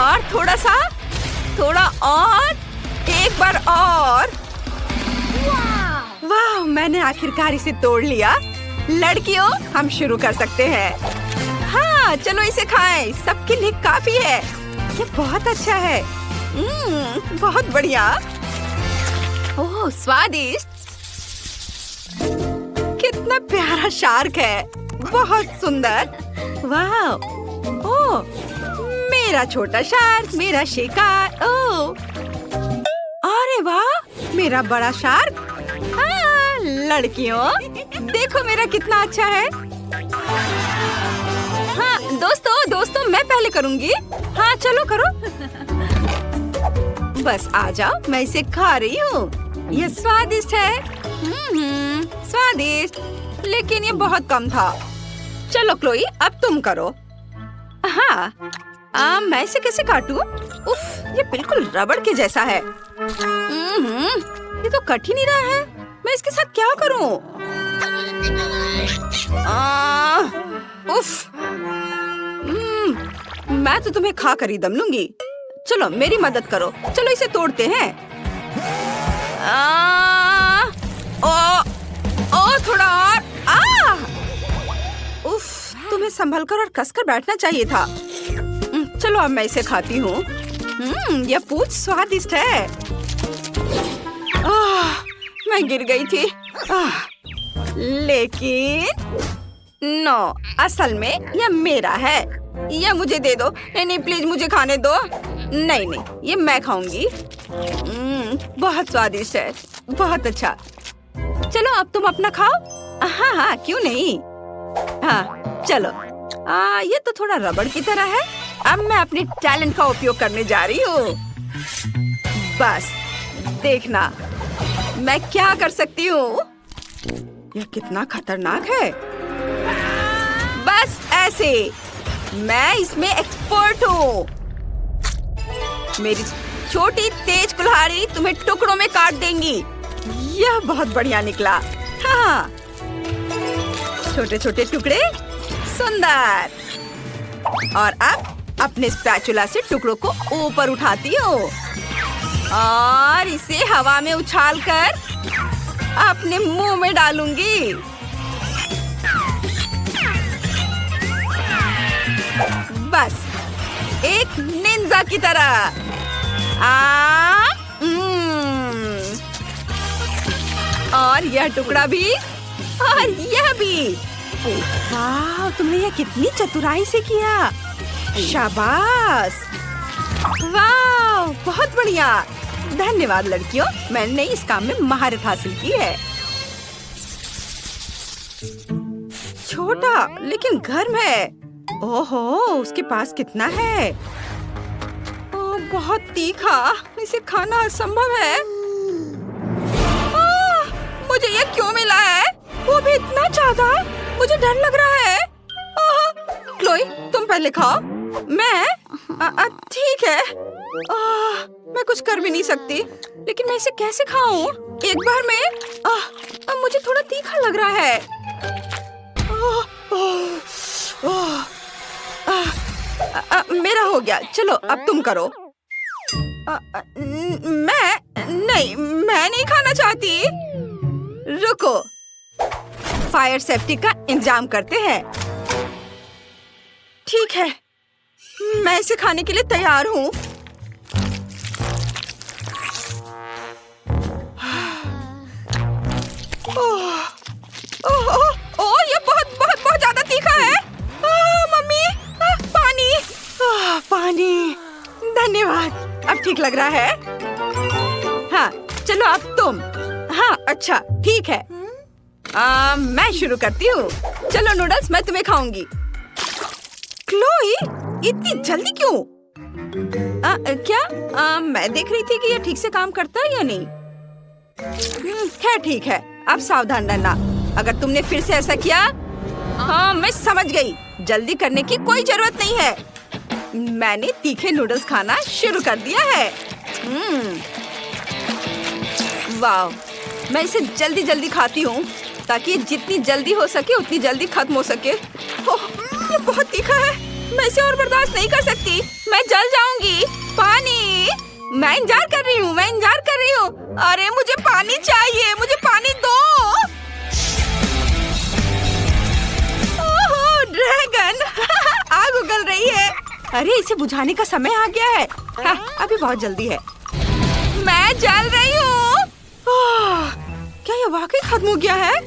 और थोड़ा और, एक बार और। वाह, मैंने आखिरकार इसे तोड़ लिया। लड़कियों, हम शुरू कर सकते हैं। हाँ, चलो इसे खाएं, सबके लिए काफी है। ये बहुत अच्छा है। बहुत बढ़िया। ओह, स्वादिष्ट। कितना प्यारा शार्क है, बहुत सुंदर। वाह, ओह, मेरा छोटा शार्क, मेरा शिकार। ओह, अरे वाह, मेरा बड़ा शार्क। हाँ, लड़कियों, देखो मेरा कितना अच्छा है। हाँ, दोस्तों, मैं पहले करूँगी। हाँ, चलो करो। बस आ जाओ, मैं इसे खा रही हूँ। ये स्वादिष्ट है। स्वादिष्ट, लेकिन ये बहुत कम था। चलो क्लोई, अब तुम करो। हाँ, मैं इसे कैसे काटूं? उफ, ये बिल्कुल रबड़ के जैसा है। ये तो कट ही नहीं रहा है। मैं इसके साथ क्या करूं? उफ, मैं तो तुम्हें खा कर ही दम लूंगी। चलो मेरी मदद करो, चलो इसे तोड़ते हैं। थोड़ा और। उफ, तुम्हें संभल कर और कसकर बैठना चाहिए था। चलो अब मैं इसे खाती हूँ। यह पूंछ स्वादिष्ट है। मैं गिर गई थी। लेकिन नो, असल में यह मेरा है। यह मुझे दे दो। नहीं, प्लीज मुझे खाने दो। नहीं, ये मैं खाऊंगी। बहुत स्वादिष्ट है, बहुत अच्छा। चलो अब तुम अपना खाओ। हाँ, क्यों नहीं। हाँ, चलो। ये तो थोड़ा रबड़ की तरह है। अब मैं अपने टैलेंट का उपयोग करने जा रही हूँ। बस देखना मैं क्या कर सकती हूँ। यह कितना खतरनाक है। बस ऐसे। मैं इसमें एक्सपर्ट हूँ। मेरी छोटी तेज कुल्हाड़ी तुम्हें टुकड़ों में काट देंगी। यह बहुत बढ़िया निकला। हाँ, छोटे छोटे टुकड़े, सुंदर। और अब अपने स्पैचुला से टुकड़ों को ऊपर उठाती हूँ और इसे हवा में उछालकर अपने मुंह में डालूंगी। बस एक निंजा की तरह। और यह टुकड़ा भी, और यह भी। वाह, तुमने यह कितनी चतुराई से किया। शाबाश। वाह, बहुत बढ़िया। धन्यवाद लड़कियों, मैंने इस काम में महारत हासिल की है। छोटा लेकिन गर्म है। ओहो, उसके पास कितना है। बहुत तीखा, इसे खाना असंभव है। मुझे ये क्यों मिला है? वो भी इतना ज्यादा। मुझे डर लग रहा है। क्लोई, तुम पहले खाओ। मैं ठीक है। मैं कुछ कर भी नहीं सकती, लेकिन मैं इसे कैसे खाऊं? एक बार में मुझे थोड़ा तीखा लग रहा है। मेरा हो गया। चलो अब तुम करो। मैं नहीं खाना चाहती। रुको, फायर सेफ्टी का इंतजाम करते हैं। ठीक है, मैं इसे खाने के लिए तैयार हूँ। ये बहुत ज्यादा तीखा है। मम्मी, पानी। पानी, धन्यवाद। अब ठीक लग रहा है। हाँ, चलो अब तुम। हाँ, अच्छा, ठीक है। मैं शुरू करती हूँ। चलो नूडल्स, मैं तुम्हें खाऊंगी। क्लोई, इतनी जल्दी क्यों? क्या मैं देख रही थी कि ये ठीक से काम करता है या नहीं। खैर ठीक है, अब सावधान रहना। अगर तुमने फिर से ऐसा किया। हाँ, मैं समझ गई। जल्दी करने की कोई जरूरत नहीं है। मैंने तीखे नूडल्स खाना शुरू कर दिया है। वाह, मैं इसे जल्दी जल्दी खाती हूँ ताकि जितनी जल्दी हो सके उतनी जल्दी खत्म हो सके। ये बहुत तीखा है। मैं इसे और बर्दाश्त नहीं कर सकती। मैं जल जाऊंगी। पानी। मैं इंतजार कर रही हूँ। अरे मुझे पानी चाहिए, मुझे पानी दो। ओह, ड्रैगन। आग उगल रही है। अरे इसे बुझाने का समय आ गया है। हाँ, अभी बहुत जल्दी है। मैं जल रही हूँ। क्या ये वाकई खत्म हो गया है?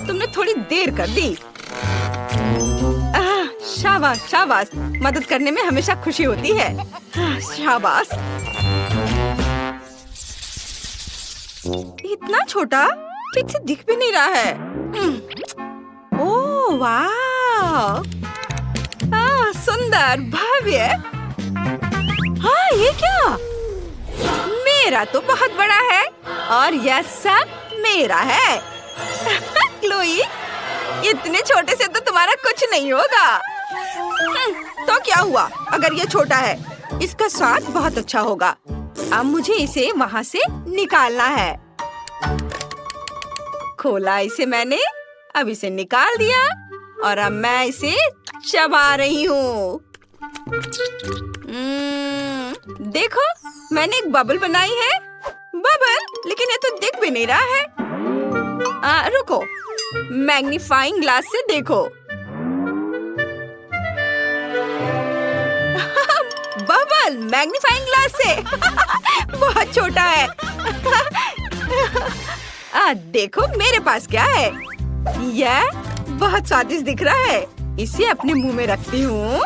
तुमने थोड़ी देर कर दी। शाबाश शाबाश, मदद करने में हमेशा खुशी होती है। शाबाश। इतना छोटा, ठीक से दिख भी नहीं रहा है। ओह वाह, सुंदर, भव्य। हाँ, ये क्या? मेरा तो बहुत बड़ा है और यह सब मेरा है। क्लोई, इतने छोटे से तो तुम्हारा कुछ नहीं होगा। तो क्या हुआ अगर ये छोटा है? इसका स्वाद बहुत अच्छा होगा। अब मुझे इसे वहाँ से निकालना है। खोला इसे मैंने, अब इसे निकाल दिया और अब मैं इसे चबा रही हूँ। देखो, मैंने एक बबल बनाई है। बबल, लेकिन ये तो दिख भी नहीं रहा है। रुको, मैग्नीफाइंग ग्लास से देखो। बबल मैग्नीफाइंग ग्लास से बहुत छोटा है। देखो मेरे पास क्या है। यह बहुत स्वादिष्ट दिख रहा है। इसे अपने मुंह में रखती हूँ,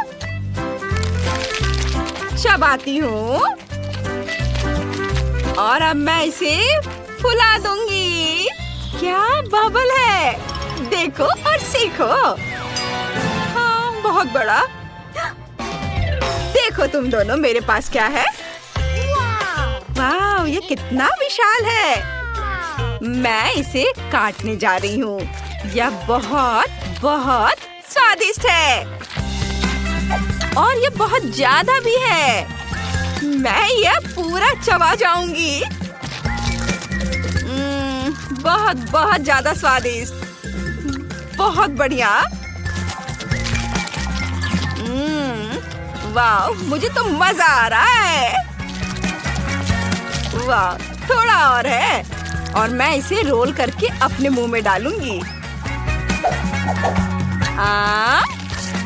चबाती हूँ और अब मैं इसे फुला दूंगी। क्या बबल है, देखो और सीखो। हाँ, बहुत बड़ा। देखो तुम दोनों, मेरे पास क्या है। वाह, ये कितना विशाल है। मैं इसे काटने जा रही हूँ। यह बहुत बहुत स्वादिष्ट है और ये बहुत ज्यादा भी है। मैं यह पूरा चबा जाऊंगी। बहुत बहुत ज्यादा स्वादिष्ट, बहुत बढ़िया। वाह, मुझे तो मजा आ रहा है। वाह, थोड़ा और है और मैं इसे रोल करके अपने मुंह में डालूंगी।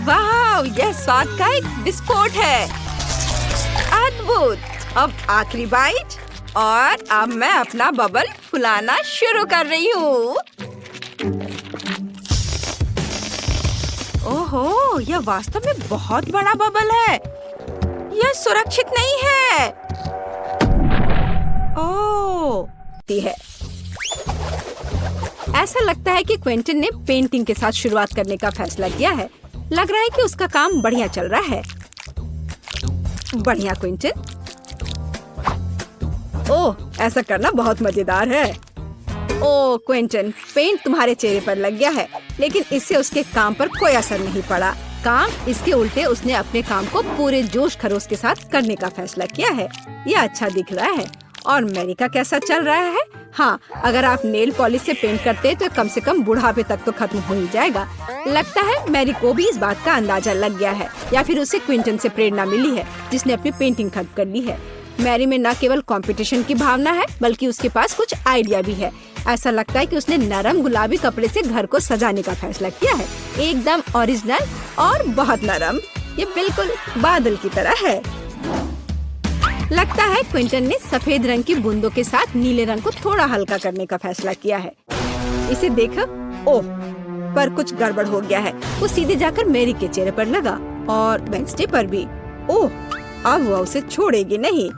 वाह, यह स्वाद का एक विस्फोट है। अद्भुत। अब आखिरी बाइट और अब मैं अपना बबल फुलाना शुरू कर रही हूँ। ओहो, यह वास्तव में बहुत बड़ा बबल है। यह सुरक्षित नहीं है। ओह, है। ऐसा लगता है कि क्विंटन ने पेंटिंग के साथ शुरुआत करने का फैसला किया है। लग रहा है कि उसका काम बढ़िया चल रहा है। बढ़िया क्विंटन। ओह, ऐसा करना बहुत मजेदार है। ओह क्विंटन, पेंट तुम्हारे चेहरे पर लग गया है, लेकिन इससे उसके काम पर कोई असर नहीं पड़ा। काम इसके उल्टे उसने अपने काम को पूरे जोश खरोश के साथ करने का फैसला किया है। यह अच्छा दिख रहा है। और मैरी का कैसा चल रहा है? हाँ, अगर आप नेल पॉलिश से पेंट करते हैं तो कम से कम बुढ़ापे तक तो खत्म हो ही जाएगा। लगता है मैरी को भी इस बात का अंदाजा लग गया है, या फिर उसे क्विंटन से प्रेरणा मिली है, जिसने अपनी पेंटिंग खत्म कर ली है। मैरी में न केवल कंपटीशन की भावना है, बल्कि उसके पास कुछ आइडिया भी है। ऐसा लगता है कि उसने नरम गुलाबी कपड़े से घर को सजाने का फैसला किया है। एकदम ओरिजिनल और बहुत नरम। ये बिल्कुल बादल की तरह है। लगता है क्विंटन ने सफेद रंग की बूंदों के साथ नीले रंग को थोड़ा हल्का करने का फैसला किया है। इसे देखो। ओह, पर कुछ गड़बड़ हो गया है। वो सीधे जाकर मैरी के चेहरे पर लगा और वेंसडे पर भी। ओह, अब वो उसे छोड़ेगी नहीं।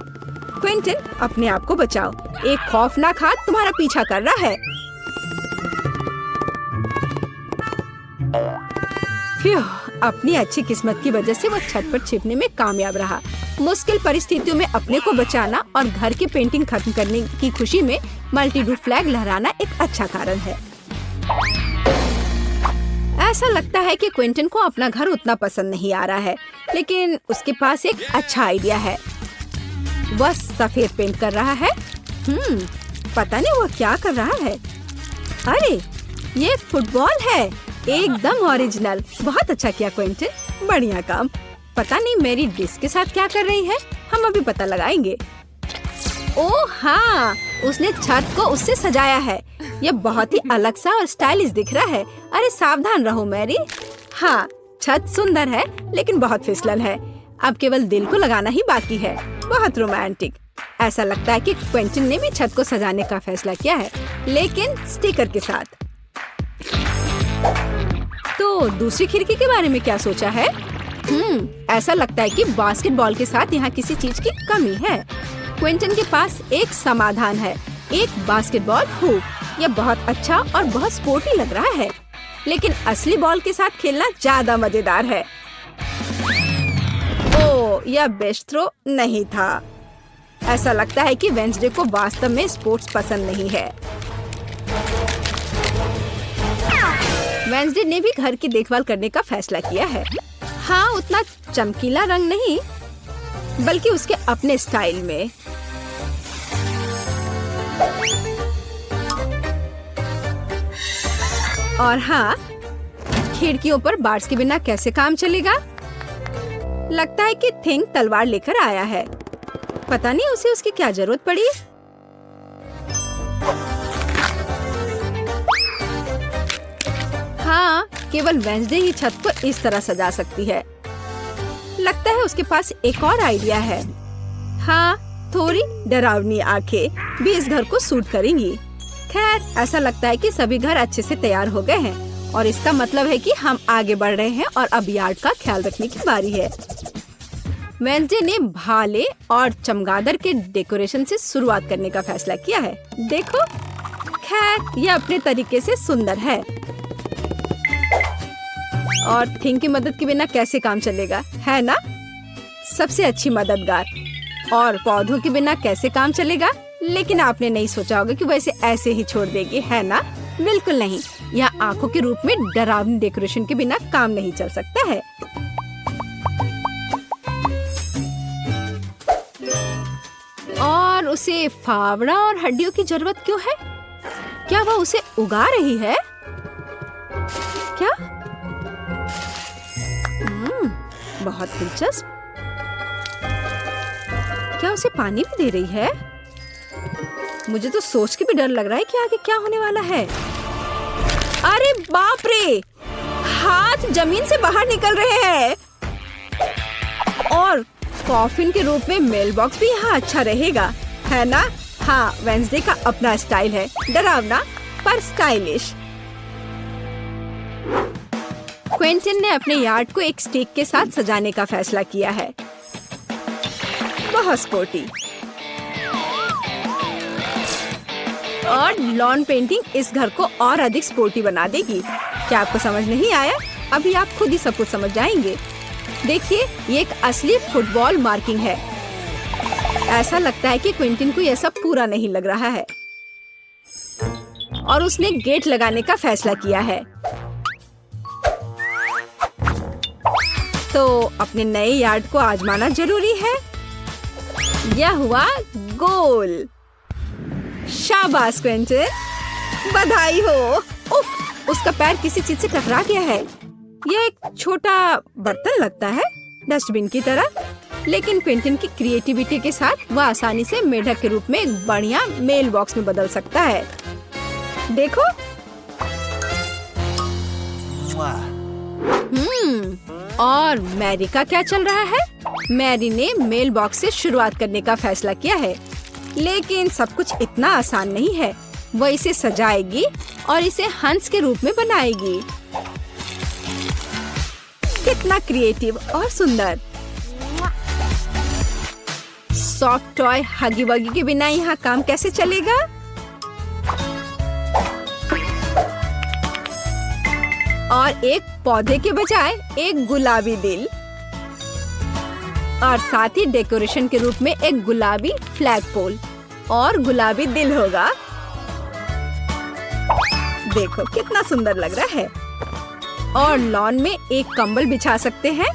क्विंटन, अपने आप को बचाओ। एक खौफनाक हाथ तुम्हारा पीछा कर रहा है। अपनी अच्छी किस्मत की वजह से वो छत पर छिपने में कामयाब रहा। मुश्किल परिस्थितियों में अपने को बचाना और घर की पेंटिंग खत्म करने की खुशी में मल्टी-डू फ्लैग लहराना एक अच्छा कारण है। ऐसा लगता है कि क्विंटन को अपना घर उतना पसंद नहीं आ रहा है, लेकिन उसके पास एक अच्छा आइडिया है। वह सफेद पेंट कर रहा है। पता नहीं वह क्या कर रहा है। अरे, ये एक फुटबॉल है। एकदम ओरिजिनल। बहुत अच्छा किया क्विंटन, बढ़िया काम। पता नहीं मेरी डिश के साथ क्या कर रही है। हम अभी पता लगाएंगे। ओह हाँ, उसने छत को उससे सजाया है। यह बहुत ही अलग सा और स्टाइलिश दिख रहा है। अरे सावधान रहो मैरी। हाँ, छत सुंदर है, लेकिन बहुत फिसलन है। अब केवल दिल को लगाना ही बाकी है। बहुत रोमांटिक। ऐसा लगता है कि क्विंटन ने भी छत को सजाने का फैसला किया है, लेकिन स्टिकर के साथ। तो दूसरी खिड़की के बारे में क्या सोचा है? ऐसा लगता है कि बास्केटबॉल के साथ यहाँ किसी चीज की कमी है। क्विंटन के पास एक समाधान है, एक बास्केटबॉल हुप। यह बहुत अच्छा और बहुत स्पोर्टी लग रहा है, लेकिन असली बॉल के साथ खेलना ज्यादा मजेदार है। ओह, यह बेस्ट थ्रो नहीं था। ऐसा लगता है कि वेंसडे को वास्तव में स्पोर्ट्स पसंद नहीं है। वेंसडे ने भी घर की देखभाल करने का फैसला किया है। हाँ, उतना चमकीला रंग नहीं, बल्कि उसके अपने स्टाइल में। और हाँ, खिड़कियों पर बार्स के बिना कैसे काम चलेगा? लगता है कि थिंक तलवार लेकर आया है। पता नहीं उसे उसकी क्या जरूरत पड़ी। हाँ, केवल वेंसडे ही छत को इस तरह सजा सकती है। लगता है उसके पास एक और आइडिया है। हाँ, थोड़ी डरावनी आंखें भी इस घर को सूट करेंगी। खैर, ऐसा लगता है कि सभी घर अच्छे से तैयार हो गए हैं और इसका मतलब है कि हम आगे बढ़ रहे हैं और अब यार्ड का ख्याल रखने की बारी है। वेंसडे ने भाले और चमगादड़ के डेकोरेशन से शुरुआत करने का फैसला किया है। देखो, खैर यह अपने तरीके से सुंदर है। और थिंक की मदद के बिना कैसे काम चलेगा, है ना? सबसे अच्छी मददगार। और पौधों के बिना कैसे काम चलेगा? लेकिन आपने नहीं सोचा होगा कि वैसे ऐसे ही छोड़ देगी, है ना? बिल्कुल नहीं। यह आंखों के रूप में डरावनी डेकोरेशन के बिना काम नहीं चल सकता है। और उसे फावड़ा और हड्डियों की जरूरत क्यों है? क्या वह उसे उगा रही है? क्या? बहुत दिलचस्प। क्या उसे पानी भी दे रही है? मुझे तो सोच के भी डर लग रहा है कि आगे क्या होने वाला है। अरे बाप रे! हाथ जमीन से बाहर निकल रहे हैं। और कॉफिन के रूप में मेल बॉक्स भी यहाँ अच्छा रहेगा, है ना? हाँ, वेंसडे का अपना स्टाइल है, डरावना पर स्टाइलिश। क्विंटन ने अपने यार्ड को एक स्टिक के साथ सजाने का फैसला किया है। बहुत स्पोर्टी। और लॉन पेंटिंग इस घर को और अधिक स्पोर्टी बना देगी। क्या आपको समझ नहीं आया? अभी आप खुद ही सब कुछ समझ जाएंगे। देखिए, ये एक असली फुटबॉल मार्किंग है। ऐसा लगता है कि क्विंटन को यह सब पूरा नहीं लग रहा है और उसने गेट लगाने का फैसला किया है। तो अपने नए यार्ड को आजमाना जरूरी है। यह हुआ गोल। शाबाश क्विंटन, बधाई हो। उफ, उसका पैर किसी चीज से टकरा गया है। यह एक छोटा बर्तन लगता है, डस्टबिन की तरह, लेकिन क्विंटन की क्रिएटिविटी के साथ वह आसानी से मेढक के रूप में एक बढ़िया मेल बॉक्स में बदल सकता है। देखो। और मैरी का क्या चल रहा है? मैरी ने मेल बॉक्स से शुरुआत करने का फैसला किया है, लेकिन सब कुछ इतना आसान नहीं है। वह इसे सजाएगी और इसे हंस के रूप में बनाएगी। कितना क्रिएटिव और सुंदर। सॉफ्ट टॉय हगी वगी के बिना यहाँ काम कैसे चलेगा? और एक पौधे के बजाय एक गुलाबी दिल, और साथ ही डेकोरेशन के रूप में एक गुलाबी फ्लैग पोल और गुलाबी दिल होगा। देखो कितना सुंदर लग रहा है। और लॉन में एक कंबल बिछा सकते हैं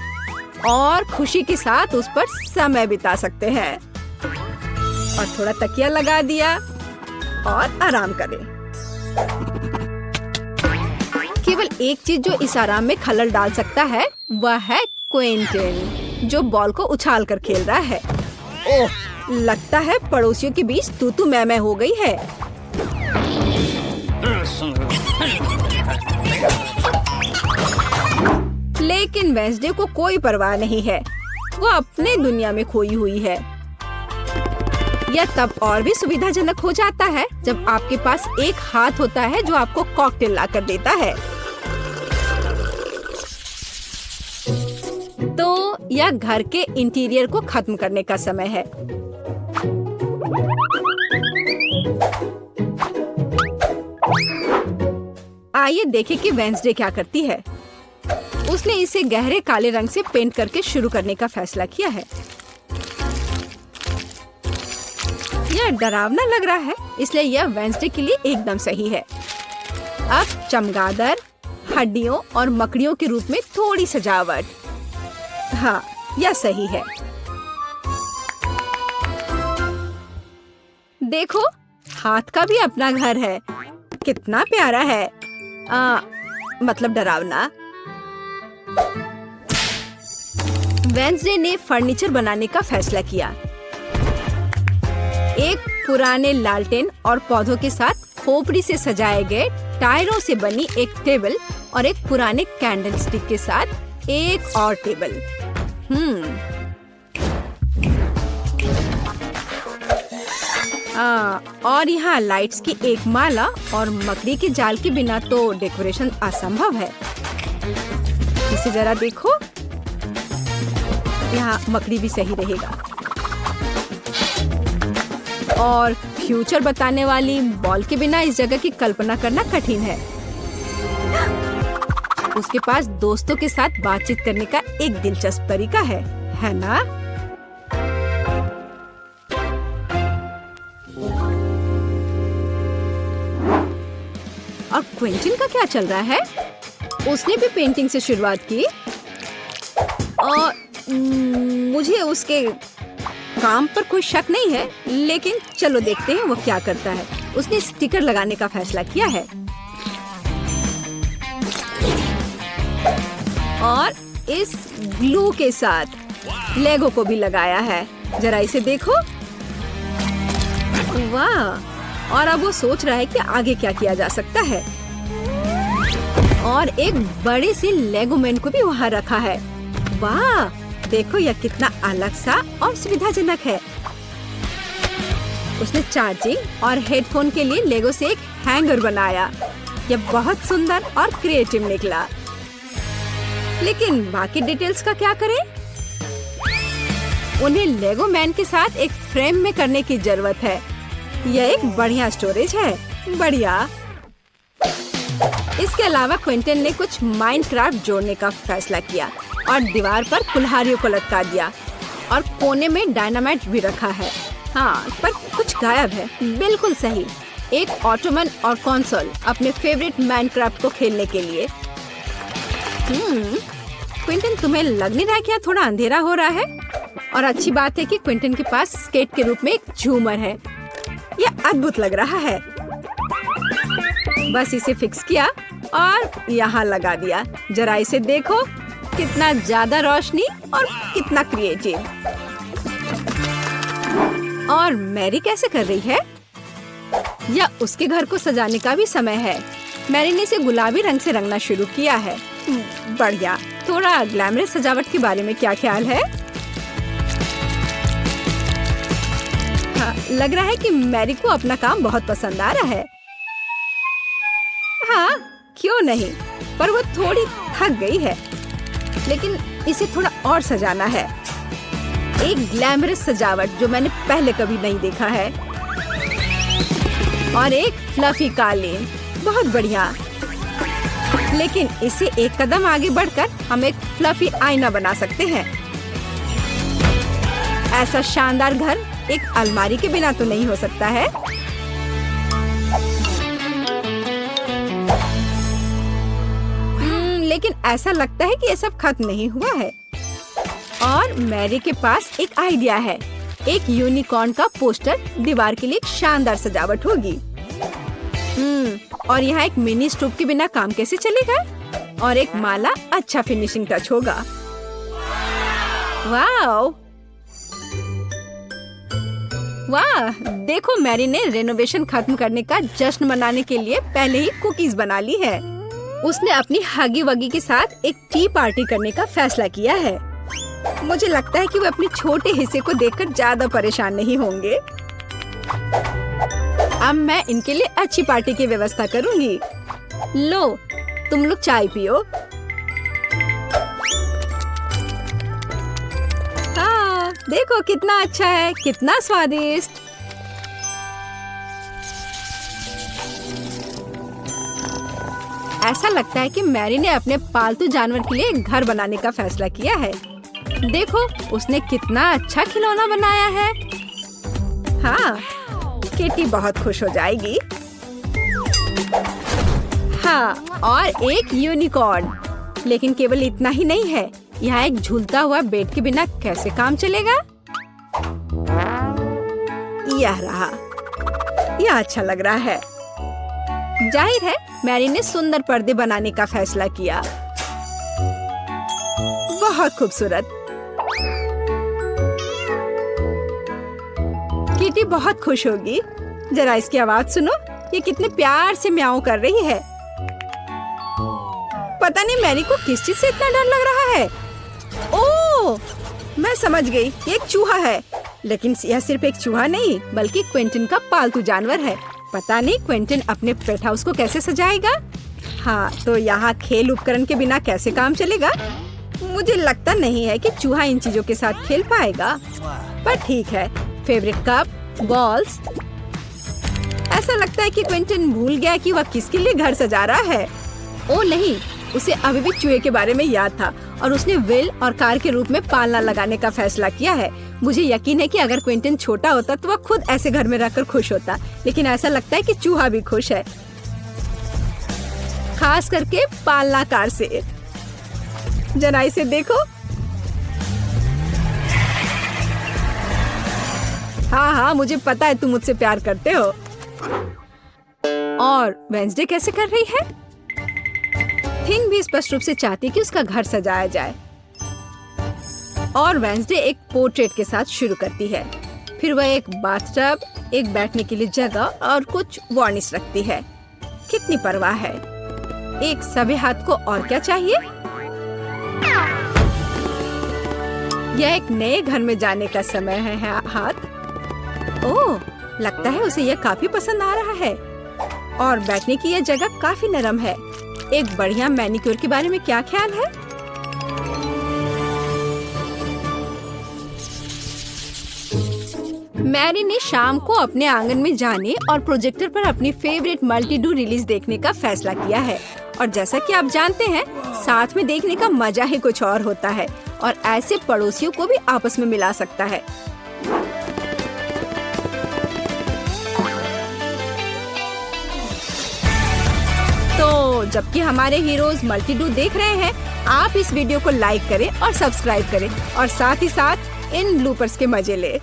और खुशी के साथ उस पर समय बिता सकते हैं। और थोड़ा तकिया लगा दिया और आराम करें। केवल एक चीज जो इस आराम में खलल डाल सकता है वह है क्विंटन, जो बॉल को उछाल कर खेल रहा है। ओह, लगता है पड़ोसियों के बीच तू मैं हो गई है। लेकिन वेंसडे को कोई परवाह नहीं है। वो अपने दुनिया में खोई हुई है। यह तब और भी सुविधाजनक हो जाता है जब आपके पास एक हाथ होता है जो आपको कॉकटेल लाकर देता है। तो यह घर के इंटीरियर को खत्म करने का समय है। आइए देखें कि वेंसडे क्या करती है। उसने इसे गहरे काले रंग से पेंट करके शुरू करने का फैसला किया है। यह डरावना लग रहा है, इसलिए यह वेंसडे के लिए एकदम सही है। अब चमगादड़, हड्डियों और मकड़ियों के रूप में थोड़ी सजावट। हाँ, यह सही है। देखो, हाथ का भी अपना घर है। कितना प्यारा है। मतलब डरावना। वेंसडे ने फर्नीचर बनाने का फैसला किया। एक पुराने लालटेन और पौधों के साथ खोपड़ी से सजाए गए टायरों से बनी एक टेबल और एक पुराने कैंडल स्टिक के साथ एक और टेबल। और यहाँ लाइट्स की एक माला और मकड़ी के जाल के बिना तो डेकोरेशन असंभव है। इसे जरा देखो, यहाँ मकड़ी भी सही रहेगा। और फ्यूचर बताने वाली बॉल के बिना इस जगह की कल्पना करना कठिन है। उसके पास दोस्तों के साथ बातचीत करने का एक दिलचस्प तरीका है ना? और क्विंटन का क्या चल रहा है? उसने भी पेंटिंग से शुरुआत की और मुझे उसके काम पर कोई शक नहीं है, लेकिन चलो देखते हैं वो क्या करता है। उसने स्टिकर लगाने का फैसला किया है और इस ग्लू के साथ लेगो को भी लगाया है। जरा इसे देखो, वाह! और अब वो सोच रहा है कि आगे क्या किया जा सकता है। और एक बड़े से लेगो मैन को भी वहाँ रखा है। वाह! देखो यह कितना अलग सा और सुविधाजनक है। उसने चार्जिंग और हेडफोन के लिए लेगो से एक हैंगर बनाया। यह बहुत सुंदर और क्रिएटिव निकला। लेकिन बाकी डिटेल्स का क्या करें? उन्हें लेगो मैन के साथ एक फ्रेम में करने की जरूरत है। यह एक बढ़िया स्टोरेज है। बढ़िया। इसके अलावा क्विंटन ने कुछ माइनक्राफ्ट जोड़ने का फैसला किया और दीवार पर कुल्हाड़ियों को लटका दिया और कोने में डायनामाइट भी रखा है। हाँ, पर कुछ गायब है। बिल्कुल सही। एक ऑटोमन और कंसोल अपने फेवरेट माइनक्राफ्ट को खेलने के लिए। क्विंटन, तुम्हें लग नहीं रहा क्या थोड़ा अंधेरा हो रहा है? और अच्छी बात है कि क्विंटन के पास स्केट के रूप में एक झूमर है। यह अद्भुत लग रहा है। बस इसे फिक्स किया और यहाँ लगा दिया। जरा इसे देखो, कितना ज्यादा रोशनी और कितना क्रिएटिव। और मैरी कैसे कर रही है? या उसके घर को सजाने का भी समय है। मैरी ने इसे गुलाबी रंग से रंगना शुरू किया है। बढ़िया। थोड़ा ग्लैमरस सजावट के बारे में क्या ख्याल है? हाँ, लग रहा है कि मैरी को अपना काम बहुत पसंद आ रहा है। हाँ, क्यों नहीं, पर वो थोड़ी थक गई है। लेकिन इसे थोड़ा और सजाना है। एक ग्लैमरस सजावट जो मैंने पहले कभी नहीं देखा है। और एक फ्लफी कालीन, बहुत बढ़िया। लेकिन इसे एक कदम आगे बढ़कर हम एक फ्लफी आईना बना सकते हैं। ऐसा शानदार घर एक अलमारी के बिना तो नहीं हो सकता है। लेकिन ऐसा लगता है कि ये सब खत्म नहीं हुआ है। और मैरी के पास एक आइडिया है। एक यूनिकॉर्न का पोस्टर दीवार के लिए एक शानदार सजावट होगी। और यहाँ एक मिनी स्टोव के बिना काम कैसे चलेगा? और एक माला अच्छा फिनिशिंग टच होगा। वाह! वाह! देखो, मैरी ने रेनोवेशन खत्म करने का जश्न मनाने के लिए पहले ही कुकीज बना ली है। उसने अपनी हगी वगी के साथ एक टी पार्टी करने का फैसला किया है। मुझे लगता है कि वो अपने छोटे हिस्से को देखकर ज्यादा परेशान नहीं होंगे। अब मैं इनके लिए अच्छी पार्टी की व्यवस्था करूंगी। लो, तुम लोग चाय पियो। हाँ, देखो कितना अच्छा है, कितना स्वादिष्ट। ऐसा लगता है कि मैरी ने अपने पालतू जानवर के लिए एक घर बनाने का फैसला किया है। देखो, उसने कितना अच्छा खिलौना बनाया है। हाँ, किटी बहुत खुश हो जाएगी। हाँ, और एक यूनिकॉर्न। लेकिन केवल इतना ही नहीं है, यहाँ एक झूलता हुआ बेड के बिना कैसे काम चलेगा? यह रहा, यह अच्छा लग रहा है। जाहिर है मैरी ने सुंदर पर्दे बनाने का फैसला किया। बहुत खूबसूरत। किटी बहुत खुश होगी। जरा इसकी आवाज सुनो, ये कितने प्यार से म्याऊं कर रही है। पता नहीं मैरी को किस चीज से इतना डर लग रहा है। ओह, मैं समझ गई, ये एक चूहा है। लेकिन यह सिर्फ एक चूहा नहीं, बल्कि क्विंटन का पालतू जानवर है। पता नहीं क्विंटन अपने पेट हाउस को कैसे सजाएगा। हाँ, तो यहाँ खेल उपकरण के बिना कैसे काम चलेगा? मुझे लगता नहीं है कि चूहा इन चीजों के साथ खेल पाएगा, पर ठीक है। Favourite cup, balls. ऐसा लगता है कि क्विंटन भूल गया कि वह किसके लिए घर सजा रहा है। ओ नहीं, उसे अभी भी चूहे के बारे में याद था और उसने विल और कार के रूप में पालना लगाने का फैसला किया है। मुझे यकीन है कि अगर क्विंटन छोटा होता तो वह खुद ऐसे घर में रहकर खुश होता, लेकिन ऐसा लगता है कि चूहा भी खुश है, खास करके पालना कार से। जरा इसे देखो। हाँ, मुझे पता है तुम मुझसे प्यार करते हो। और वेंसडे कैसे कर रही है? थिंग भी स्पष्ट रूप से चाहती है कि उसका घर सजाया जाए। और वेंसडे एक पोर्ट्रेट के साथ शुरू करती है। फिर वह एक बाथटब, एक बैठने के लिए जगह और कुछ वार्निश रखती है। कितनी परवाह है। एक सभ्य हाथ को और क्या चाहिए? यह एक नए घर में जाने का समय है हाथ। ओह, लगता है उसे यह काफी पसंद आ रहा है। और बैठने की यह जगह काफी नरम है। एक बढ़िया मैनिक्योर के बारे में क्या ख्याल है? मैरी ने शाम को अपने आंगन में जाने और प्रोजेक्टर पर अपनी फेवरेट मल्टी-डू रिलीज देखने का फैसला किया है। और जैसा कि आप जानते हैं, साथ में देखने का मजा ही कुछ और होता है और ऐसे पड़ोसियों को भी आपस में मिला सकता है। तो जबकि हमारे हीरोज मल्टी-डू देख रहे हैं, आप इस वीडियो को लाइक करें और सब्सक्राइब करें और साथ ही साथ इन ब्लूपर्स के मजे लें।